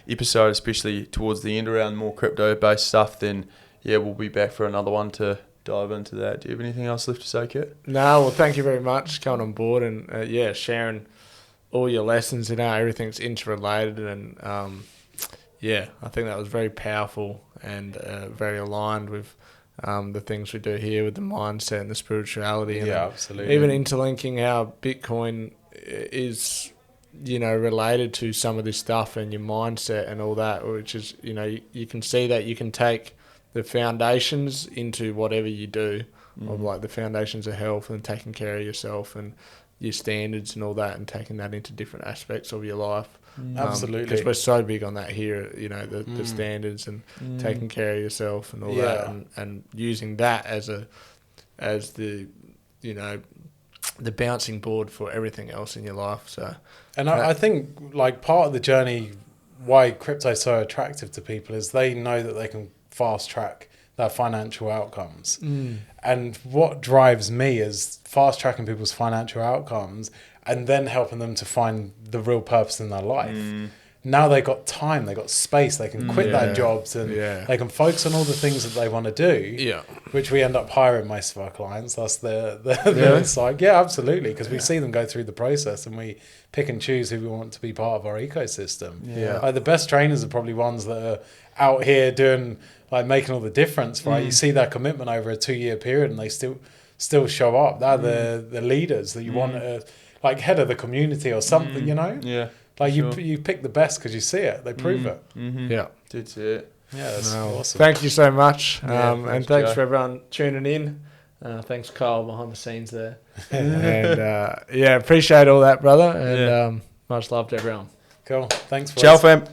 Speaker 3: episode, especially towards the end around more crypto-based stuff, then we'll be back for another one to dive into that. Do you have anything else left to say, Kit?
Speaker 1: No, well, thank you very much coming on board and sharing all your lessons. Everything's interrelated, and I think that was very powerful and very aligned with the things we do here with the mindset and the spirituality. And
Speaker 4: absolutely.
Speaker 1: Even interlinking how Bitcoin is related to some of this stuff and your mindset and all that, which is you can see that you can take the foundations into whatever you do, of like the foundations of health and taking care of yourself and your standards and all that, and taking that into different aspects of your life.
Speaker 4: Absolutely.
Speaker 1: Because we're so big on that here, the standards and taking care of yourself and all that, and using that as the the bouncing board for everything else in your life. So,
Speaker 4: and I think like part of the journey why crypto is so attractive to people is they know that they can fast track their financial outcomes. And what drives me is fast tracking people's financial outcomes and then helping them to find the real purpose in their life. Now they got time, they got space, they can quit their jobs and they can focus on all the things that they want to do, which we end up hiring most of our clients. That's the side. Yeah, absolutely, because we see them go through the process and we pick and choose who we want to be part of our ecosystem. Like the best trainers are probably ones that are out here doing, like making all the difference, right? You see their commitment over a 2-year period and they still show up. They're the leaders that you want, like head of the community or something, Like you pick the best because you see it. They prove it.
Speaker 3: Mm-hmm.
Speaker 1: Yeah.
Speaker 3: That's it.
Speaker 4: Yeah, that's awesome.
Speaker 1: Thank you so much.
Speaker 3: Thanks,
Speaker 1: Joe. For everyone tuning in. Thanks, Kyle, behind the scenes there. And appreciate all that, brother. And much love to everyone.
Speaker 4: Cool. Thanks, boys.
Speaker 3: Ciao, fam.